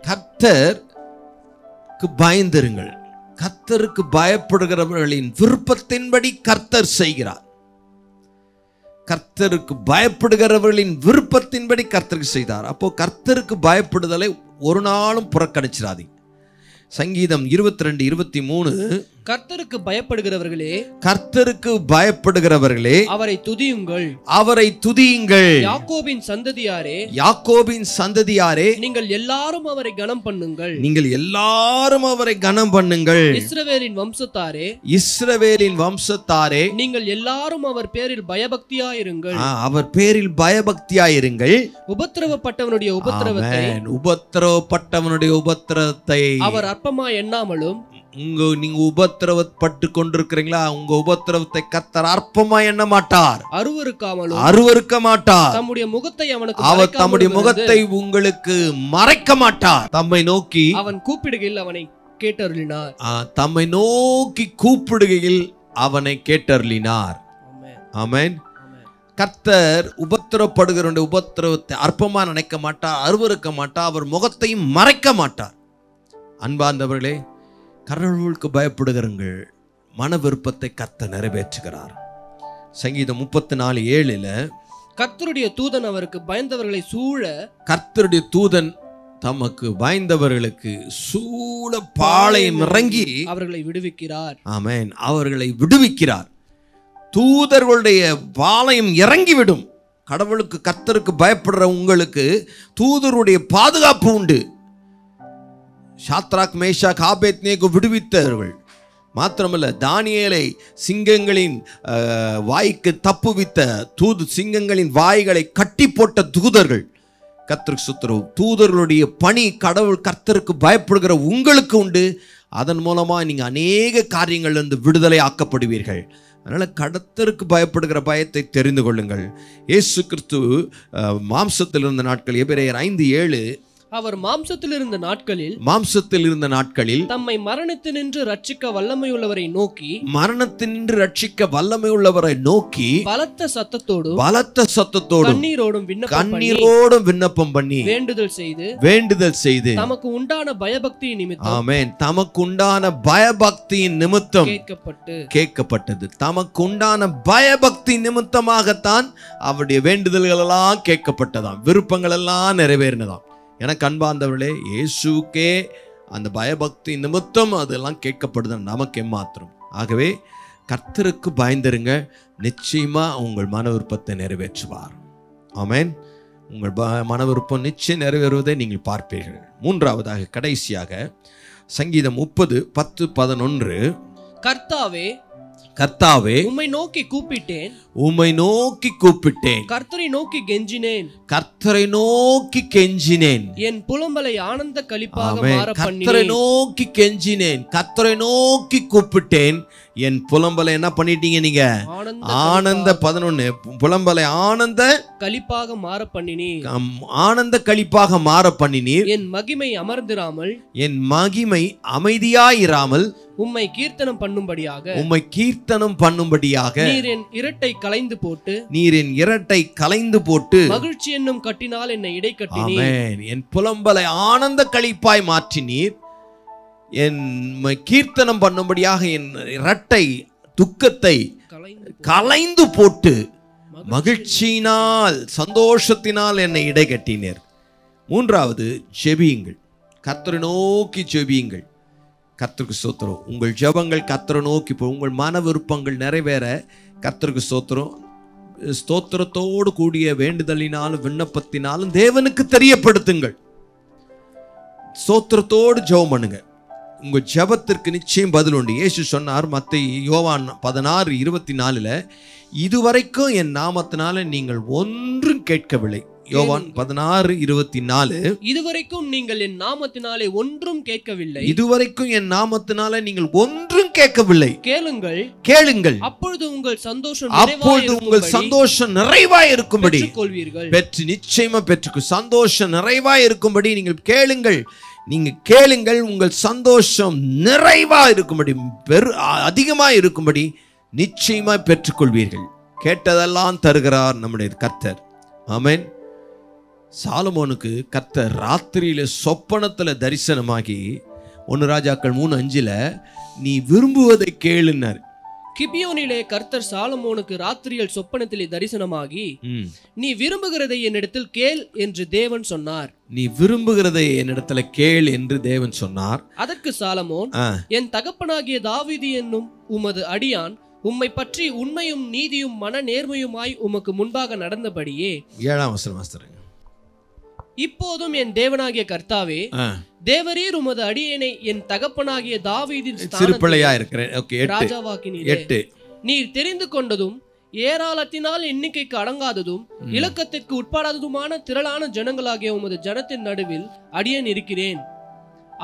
கர்த்தருக்கு பயந்திருங்கள். கர்த்தருக்கு பயப்படுகிறவர்களின் விருப்பத்தின்படி கர்த்தர் செய்கிறார். கர்த்தருக்கு பயப்படுகிறவர்களின் விருப்பத்தின்படி கர்த்தருக்கு செய்தார். அப்போ கர்த்தருக்கு பயப்படுதலை ஒரு நாளும் புறக்கணிச்சிடாதீங்க. சங்கீதம் 22:23, கர்த்தருக்கு பயப்படுகிறவர்களே, கர்த்தருக்கு பயப்படுகிறவர்களே அவரை துதியுங்கள், அவரை துதியுங்கள். யாக்கோபின் சந்ததியாரே, யாக்கோபின் சந்ததியாரே, நீங்கள் எல்லாரும் அவரை கனம் பண்ணுங்கள், நீங்கள் எல்லாரும் அவரை கனம் பண்ணுங்கள். இஸ்ரவேலின் வம்சத்தாரே, இஸ்ரவேலின் வம்சத்தாரே, நீங்கள் எல்லாரும் அவர் பேரில் பயபக்தியாயிருங்கள், அவர் பேரில் பயபக்தியாயிருங்கள். உபத்திரவப்பட்டவனுடைய உபத்திரவத்தை, உபத்திரவப்பட்டவனுடைய உபத்திரவத்தை அவர் அற்பமா எண்ணாமலும், நீங்க உபத்திரவப்பட்டு கொண்டிருக்கிறீங்களா, உங்க உபத்திரவத்தை கர்த்தர் அற்பமா எண்ண மாட்டார், அருவருக்க மாட்டார். தம்முடைய முகத்தை அவனுக்கு, அவர் தம்முடைய முகத்தை உங்களுக்கு மறைக்க மாட்டார். தம்மை நோக்கி அவன் கூப்பிடுகையில் அவனை கேட்டருளினார். தம்மை நோக்கி கூப்பிடுகையில் அவனை கேட்டருளினார். ஆமென். கர்த்தர் உபத்திரப்படுகிற உபத்திரவத்தை அற்பமா நினைக்க மாட்டார், அருவருக்க மாட்டார், அவர் முகத்தையும் மறைக்க மாட்டார். அன்பார்ந்தவர்களே, கடவுளுக்கு பயப்படுகிறங்கள், மன விருப்பத்தை கர்த்தர் நிறைவேற்றுகிறார். சங்கீதம் 34:7, கர்த்தருடைய தூதன் அவருக்கு பயந்தவர்களை சூழ, கர்த்தருடைய தூதன் தமக்கு பயந்தவர்களுக்கு சூழ பாளையம் இறங்கி அவர்களை விடுவிக்கிறார். ஆமென். அவர்களை விடுவிக்கிறார். தூதர்களுடைய பாளையம் இறங்கிவிடும். கடவுளுக்கு, கர்த்தருக்கு பயப்படுற உங்களுக்கு தூதருடைய பாதுகாப்பு உண்டு. சாத்ராக், மேஷாக், ஆபேத்நேகோ விடுவித்தவர்கள் மாத்திரமல்ல, தானியேலை சிங்கங்களின் வாய்க்கு தப்புவித்த சிங்கங்களின் வாய்களை கட்டி போட்ட தூதர்கள். கர்த்தருக்கு ஸ்தோத்திரம். தூதர்களுடைய பணி கடவுள் கர்த்தருக்கு பயப்படுகிற உங்களுக்கு உண்டு. அதன் மூலமா நீங்க அநேக காரியங்கள்லேருந்து விடுதலை ஆக்கப்படுவீர்கள். அதனால கர்த்தருக்கு பயப்படுகிற பயத்தை தெரிந்து கொள்ளுங்கள். இயேசு கிறிஸ்து மாம்சத்தில் இருந்த நாட்கள், எபிரேயர் 5:7, அவர் மாம்சத்தில் இருந்த நாட்களில் தம்மை மரணத்தினின்று ரட்சிக்க வல்லமையுள்ளவரை நோக்கி பலத்த சத்தத்தோடும் கண்ணீரோடும் விண்ணப்பம் பண்ணி வேண்டுதல் செய்து தமக்கு உண்டான பயபக்தியின் நிமித்தம், ஆமென், தமக்கு உண்டான பயபக்தியின் நிமித்தம் கேட்கப்பட்டது. தமக்கு உண்டான பயபக்தி நிமித்தமாகத்தான் அவருடைய வேண்டுதல்கள் எல்லாம் கேட்கப்பட்டதாம், விருப்பங்கள் எல்லாம் நிறைவேறினதாம். எனக்கு அன்பார்ந்தவர்களே, இயேசுக்கே அந்த பயபக்தி நிமித்தம் அதெல்லாம் கேட்கப்படுது, நமக்கு எம்மாத்திரம். ஆகவே கர்த்தருக்கு பயந்திருங்க, நிச்சயமா உங்கள் மன விருப்பத்தை நிறைவேற்றுவார். ஆமென். உங்கள் மன விருப்பம் நிச்சயம் நிறைவேறுவதை நீங்கள் பார்ப்பீர்கள். மூன்றாவதாக, கடைசியாக, சங்கீதம் 30:10-11, கர்த்தாவே கர்த்தாவே உம்மை நோக்கி கூப்பிட்டேன், உம்மை நோக்கி கூப்பிட்டேன், கர்த்தரை நோக்கி கெஞ்சினேன், கர்த்தரை நோக்கி கெஞ்சினேன். என் புலம்பலை ஆனந்த களிப்பாக ஆமென். மாற கர்த்தரை பண்ணினேன். நோக்கி கெஞ்சினேன், கர்த்தரை நோக்கி கூப்பிட்டேன். என் புலம்பலை என்ன பண்ணிட்டீங்க நீங்க? ஆனந்த 11 புலம்பலை ஆனந்த களிப்பாக மாற பண்ணினீர். ஆனந்த களிப்பாக மாற பண்ணினீர். என் மகிமை அமர்ந்திராமல், என் மகிமை அமைதியாயிராமல் உம்மை கீர்த்தனம் பண்ணும்படியாக, உம்மை கீர்த்தனம் பண்ணும்படியாக நீர் என் இரட்டை கலைந்து போட்டு, நீர் என் இரட்டை கலைந்து போட்டு, மகிழ்ச்சி என்னும் கட்டினால் என்னை இடை கட்டினீர். ஆமென். என் புலம்பலை ஆனந்த களிப்பாய் மாற்றினீர். என் கீர்த்தனம் பண்ணும்படியாக என் இரட்டை துக்கத்தை கலைந்து போட்டு, மகிழ்ச்சியினால் சந்தோஷத்தினால் என்னை இடை கட்டினீர். மூன்றாவது, ஜெபியுங்கள். கர்த்தரை நோக்கி ஜெபியுங்கள். கர்த்தருக்கு ஸ்தோத்திரம். உங்கள் ஜெபங்கள் கர்த்தரை நோக்கி உங்கள் மன விருப்பங்கள் நிறைவேற கர்த்தருக்கு ஸ்தோத்திரம். ஸ்தோத்திரத்தோடு கூடிய வேண்டுதலினாலும் விண்ணப்பத்தினாலும் தேவனுக்கு தெரியப்படுத்துங்கள். ஸ்தோத்திரத்தோடு ஜெபம் பண்ணுங்க. உங்க ஜெபத்திற்கு நிச்சயம் பதில் உண்டு. இயேசு சொன்னார் மத்தேயு யோவான் 16:24 இதுவரைக்கும் என் நாமத்தினால நீங்கள் ஒன்றும் கேட்கவில்லை. யோவான் 16:24 இதுவரைக்கும் நீங்கள் என் நாமத்தினாலே ஒன்றும் கேட்கவில்லை. இதுவரைக்கும் என் நாமத்தினால நீங்கள் ஒன்றும் கேட்கவில்லை. கேளுங்கள், கேளுங்கள், அப்பொழுது உங்கள் சந்தோஷம் அப்பொழுது உங்கள் சந்தோஷம் நிறைவாய் இருக்கும்படி கொள்வீர்கள். பெற்று நிச்சயமா பெற்றுக்கு சந்தோஷம் நிறைவாய் இருக்கும்படி நீங்கள் கேளுங்கள். நீங்க கேளுங்கள், உங்கள் சந்தோஷம் நிறைவா இருக்கும்படி அதிகமா இருக்கும்படி நிச்சயமா பெற்றுக்கொள்வீர்கள். கேட்டதெல்லாம் தருகிறார் நம்முடைய கர்த்தர். ஆமென். சாலமோனுக்கு கர்த்தர் ராத்திரியில சொப்பனத்துல தரிசனமாகி 1 ராஜாக்கள் 3:5 நீ விரும்புவதை கேளுன்னார். கிபியோனிலே கர்த்தர் சாலமோனுக்கு ராத்திரியில் சொப்பனத்திலே தரிசனமாகி, நீ விரும்புகிறதை என்னிடத்தில் கேள் என்று தேவன் சொன்னார். நீ விரும்புகிறதை என்னிடத்துல கேள் என்று தேவன் சொன்னார். அதற்கு சாலமோன், என் தகப்பனாகிய தாவீது என்னும் உமது அடியான் உம்மை பற்றி உண்மையும் நீதியும் மன நேர்மையுமாய் உமக்கு முன்பாக நடந்தபடியே 7ஆம் வசனம் இப்போதும் என் தேவனாகிய கர்த்தாவே, தேவரீர் உமது அடியேனை என் தகப்பனாகிய தாவீதின் சிறுபிள்ளையா இருக்கிறேன் ராஜாவாக்கினீரே. நீர் தெரிந்து கொண்டதும் ஏராளத்தினால் எண்ணிக்கைக்கு அடங்காததும் இலக்கத்திற்கு உட்படாததுமான திரளான ஜனங்களாகிய உமது ஜனத்தின் நடுவில் அடியேன் இருக்கிறேன்.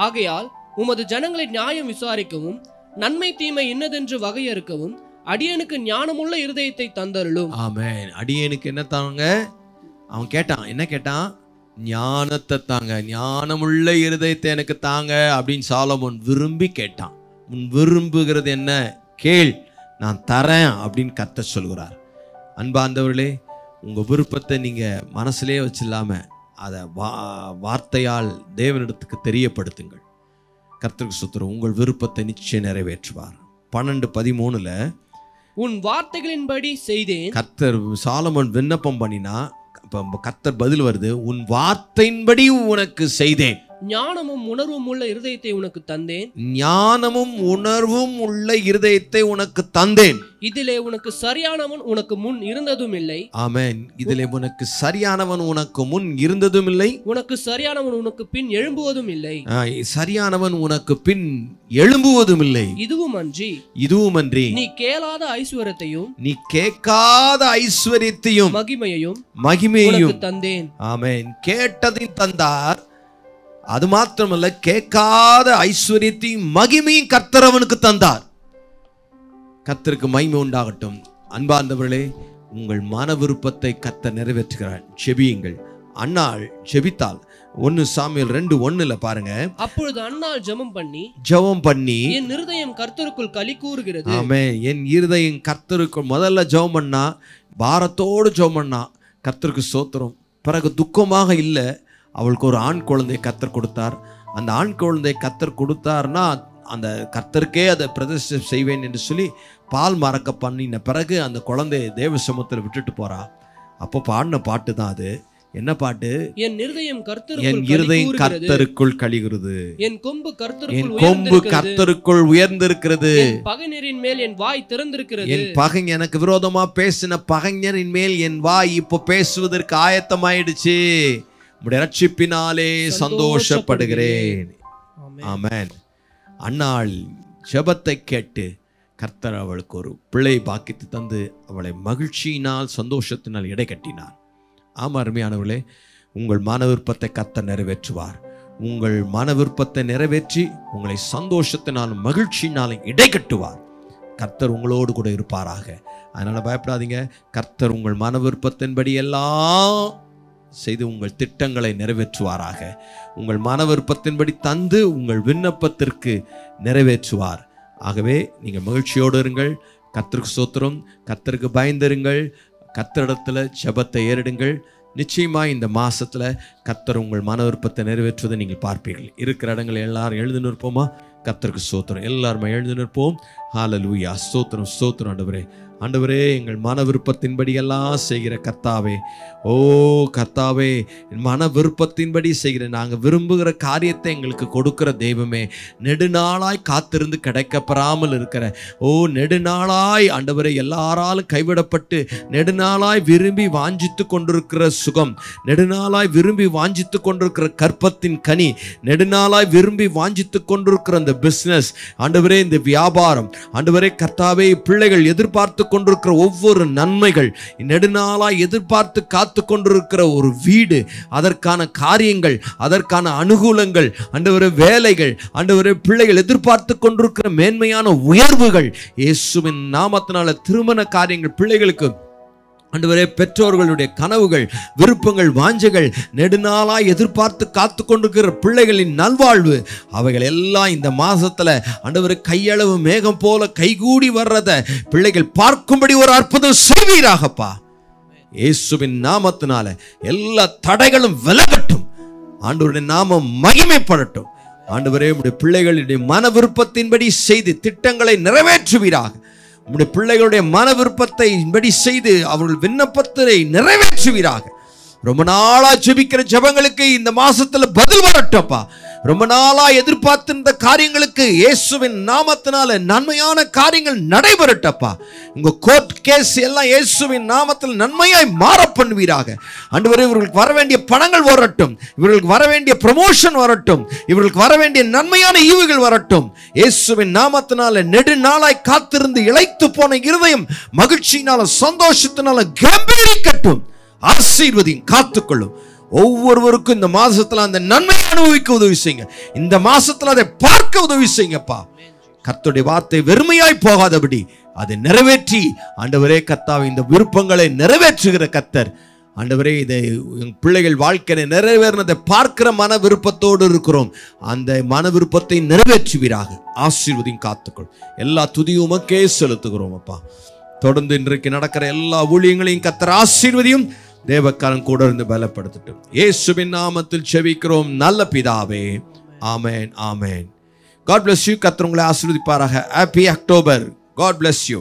ஆகையால் உமது ஜனங்களை நியாயம் விசாரிக்கவும் நன்மை தீமை இன்னதென்று வகையறுக்கவும் அடியேனுக்கு ஞானமுள்ள இருதயத்தை தந்தருளும். ஆமென். அடியேனுக்கு என்ன தாங்க? அவன் கேட்டான், என்ன கேட்டான்? ஞானத்தை தாங்க, ஞானமுள்ள இருதயத்தை எனக்கு தாங்க அப்படின்னு சாலமோன் விரும்பி கேட்டான். உன் விரும்புகிறது என்ன? கேள், நான் தரேன் அப்படின்னு கர்த்தர் சொல்கிறார். அன்பார்ந்தவர்களே, உங்க விருப்பத்தை நீங்க மனசுலயே வச்சில்லாம அதை வார்த்தையால் தேவனிடத்துக்கு தெரியப்படுத்துங்கள். கர்த்தருக்கு ஸ்தோத்திரம். உங்கள் விருப்பத்தை நிச்சயம் நிறைவேற்றுவார். 12:13 உன் வார்த்தைகளின்படி செய்தேன். கர்த்தர் சாலமோன் விண்ணப்பம் பண்ணினா கர்த்தர் பதில் வருது, உன் வார்த்தையின்படி உனக்கு செய்தேன். ஞானமும் உணர்வும் உள்ள இருதயத்தை உனக்கு தந்தேன். ஞானமும் உணர்வும் உள்ள இருதயத்தை உனக்கு தந்தேன். இதிலே உனக்கு சரியானவன் உனக்கு முன் இருந்ததும் இல்லை. ஆமென். இதிலே உனக்கு சரியானவன் உனக்கு முன் இருந்ததும் இல்லை. உனக்கு சரியானவன் உனக்கு பின் எழும்புவதும் இல்லை. சரியானவன் உனக்கு பின் எழும்புவதும் இல்லை. இதுவுமன்றி நீ கேளாத ஐஸ்வர்யத்தையும் நீ கேட்காத ஐஸ்வர்யத்தையும் மகிமையையும் தந்தேன். ஆமென். கேட்டதையும் தந்தார். அது மாத்திரமல்ல, கேட்காத ஐஸ்வர்யத்தையும் மகிமையும் கர்த்தர் அவனுக்கு தந்தார். கர்த்தருக்கு மகிமை உண்டாகட்டும். அன்பார்ந்தவர்களே, உங்கள் மன விருப்பத்தை கர்த்தர் நிறைவேற்றுகிறார். ஜெபியுங்கள். அன்னாள் ஜெபித்தாள். 1 சாமுவேல் 2:1 பாருங்க. அப்பொழுது அன்னாள் ஜெபம் பண்ணி என் இருதயம் கர்த்தருக்குள் களி கூறுகிறது. ஆமென். என் இருதயம் கர்த்தருக்குள் முதல்ல ஜெபம் பண்ணா, பாரத்தோடு ஜெபம் பண்ணா. கர்த்தருக்கு ஸ்தோத்திரம். பிறகு துக்கமாக இல்லை, அவளுக்கு ஒரு ஆண் குழந்தை கர்த்தர் கொடுத்தார். அந்த ஆண் குழந்தை கர்த்தர் கொடுத்தார்னா அந்த கர்த்தருக்கே அதை பிரதிஷ்டை செய்வேன் என்று சொல்லி பால் மறக்க பண்ணின பிறகு அந்த குழந்தையை தேவ சமூகத்தில் விட்டுட்டு போறா. அப்போ பாடின பாட்டு தான் அது. என்ன பாட்டு? என் இருதயம் கர்த்தருக்குள் கழிகிறது. என் கொம்பு கர்த்தருக்குள் உயர்ந்திருக்கிறது. பகைஞரின் மேல் என் வாய் திறந்திருக்கிறது. என் பகை எனக்கு விரோதமா பேசின பகைஞரின் மேல் என் வாய் இப்போ பேசுவதற்கு ஆயத்தமாயிடுச்சு. உம்முடைய ரட்சிப்பினாலே சந்தோஷப்படுகிறேன். ஆமென். அன்னாள் ஜெபத்தை கேட்டு கர்த்தர் அவளுக்கு ஒரு பிள்ளை பாக்கித்து தந்து அவளை மகிழ்ச்சியினால் சந்தோஷத்தினால் இடை கட்டினார். ஆமாம் அருமையானவர்களே, உங்கள் மன விருப்பத்தை கர்த்தர் நிறைவேற்றுவார். உங்கள் மன விருப்பத்தை நிறைவேற்றி உங்களை சந்தோஷத்தினாலும் மகிழ்ச்சியினாலும் இடை கட்டுவார். கர்த்தர் உங்களோடு கூட இருப்பாராக. அதனால் பயப்படாதீங்க. கர்த்தர் உங்கள் மன விருப்பத்தின்படி எல்லாம் செய்து உங்கள் திட்டங்களை நிறைவேற்றுவாராக. உங்கள் மன விருப்பத்தின்படி தந்து உங்கள் விண்ணப்பத்திற்கு நிறைவேற்றுவார். ஆகவே நீங்கள் மகிழ்ச்சியோடு இருங்கள். கர்த்தருக்கு ஸ்தோத்திரம். கர்த்தருக்கு பயந்திருங்கள். கர்த்தரிடத்தில் ஜெபத்தை ஏறிடுங்கள். நிச்சயமாக இந்த மாதத்தில் கர்த்தர் உங்கள் மன விருப்பத்தை நிறைவேற்றுவதை நீங்கள் பார்ப்பீர்கள். இருக்கிற இடங்களை எல்லாரும் எழுந்து நிற்போமா? கர்த்தருக்கு ஸ்தோத்திரம். எல்லாருமே எழுந்து நிற்போம். ஹல்லேலூயா. ஸ்தோத்திரம் ஸ்தோத்திரம் ஆண்டவரே. ஆண்டவரே, எங்கள் மன விருப்பத்தின்படி எல்லாம் செய்கிற கர்த்தாவே, ஓ கர்த்தாவே, மன விருப்பத்தின்படி செய்கிற நாங்கள் விரும்புகிற காரியத்தை எங்களுக்கு கொடுக்கிற தெய்வமே, நெடுநாளாய் காத்திருந்து கிடைக்கப்பெறாமல் இருக்கிற, ஓ நெடுநாளாய் ஆண்டவரே எல்லாராலும் கைவிடப்பட்டு நெடுநாளாய் விரும்பி வாஞ்சித்து கொண்டிருக்கிற சுகம், நெடுநாளாய் விரும்பி வாஞ்சித்து கொண்டிருக்கிற கற்பத்தின் கனி, நெடுநாளாய் விரும்பி வாஞ்சித்து கொண்டிருக்கிற அந்த பிஸ்னஸ் ஆண்டவரே, இந்த வியாபாரம் ஆண்டவரே கர்த்தாவே, பிள்ளைகள் எதிர்பார்த்து கொண்டிருக்கிற ஒவ்வொரு நன்மைகள், நெடுநாளாய் எதிர்பார்த்து காத்து கொண்டிருக்கிற ஒரு வீடு, அதற்கான காரியங்கள், அதற்கான அனுகூலங்கள் ஆண்டவரே, வேலைகள் ஆண்டவரே, பிள்ளைகள் எதிர்பார்த்து கொண்டிருக்கிற மேன்மையான உயர்வுகள், இயேசுவின் நாமத்தினால திருமண காரியங்கள், பிள்ளைகளுக்கு ஆண்டவரே பெற்றோர்களுடைய கனவுகள், விருப்பங்கள், வாஞ்சைகள், நெடுநாளாய் எதிர்பார்த்து காத்து கொண்டிருக்கிற பிள்ளைகளின் நல்வாழ்வு, அவைகள் எல்லாம் இந்த மாசத்துல ஆண்டவரே கையளவு மேகம் போல கைகூடி வர்றத பிள்ளைகள் பார்க்கும்படி ஒரு அற்புதம் செய்வீராகப்பா. இயேசுவின் நாமத்தினால எல்லா தடைகளும் விலகட்டும். ஆண்டவருடைய நாமம் மகிமைப்படட்டும். ஆண்டவரே, உம்முடைய பிள்ளைகளுடைய மன விருப்பத்தின்படி செய்து திட்டங்களை நிறைவேற்றுவீராக. உம்முடைய பிள்ளைகளுடைய மன விருப்பத்தை படி செய்து அவர்கள் விண்ணப்பத்தை நிறைவேற்றுவீராக. ரொம்ப நாளா ஜெபிக்கிற ஜெபங்களுக்கு இந்த மாசத்துல பதில் வரட்டப்பா. ரொம்ப நாளா எதிர்பார்த்திருந்த காரியங்களுக்கு இயேசுவின் நாமத்தினால நன்மையான காரியங்கள் நடைபெறட்டப்பா. உங்க கோர்ட் கேஸ் எல்லாம் இயேசுவின் நாமத்தில் நன்மையாய் மாற பண்ணுவீராக. ஆண்டவரே, இவர்களுக்கு வர வேண்டிய பணங்கள் வரட்டும், இவர்களுக்கு வர வேண்டிய ப்ரமோஷன் வரட்டும், இவர்களுக்கு வர வேண்டிய நன்மையான ஈவுகள் வரட்டும். இயேசுவின் நாமத்தினால நெடுநாளாய் காத்திருந்து இளைத்து போன இருதயம் மகிழ்ச்சியினால சந்தோஷத்தினால கம்பீரிக்கட்டும். ஆசீர்வதியும், காத்துக்கொள்ளும். ஒவ்வொருவருக்கும் இந்த மாசத்துல அந்த நன்மை அனுபவிக்க உதவி செய்யுங்க. இந்த மாசத்துல அதை பார்க்க உதவி செய்யுங்கப்பா. கர்த்தருடைய வார்த்தை வெறுமையாய் போகாதபடி அதை நிறைவேற்றி ஆண்டவரே கர்த்தாவே, இந்த விருப்பங்களை நிறைவேற்றுகிற கர்த்தர் ஆண்டவரே, இதை பிள்ளைகள் வாழ்க்கையை நிறைவேறினதை பார்க்கிற மன விருப்பத்தோடு இருக்கிறோம். அந்த மன விருப்பத்தை நிறைவேற்றுவீராக. ஆசீர்வதியும், காத்துக்கொள். எல்லா துதியும் உமக்கே செலுத்துகிறோம் அப்பா. தொடர்ந்து இன்றைக்கு நடக்கிற எல்லா ஊழியங்களையும் கர்த்தர் ஆசீர்வதியும். தேவக்காரன் கூட இருந்து பலப்படுத்தட்டும். இயேசுவின் நாமத்தில் செபிக்கிறோம் நல்ல பிதாவே. ஆமென், ஆமென். God bless you. கர்த்தர் உங்களை ஆசீர்வதிப்பாராக. Happy October. God bless you.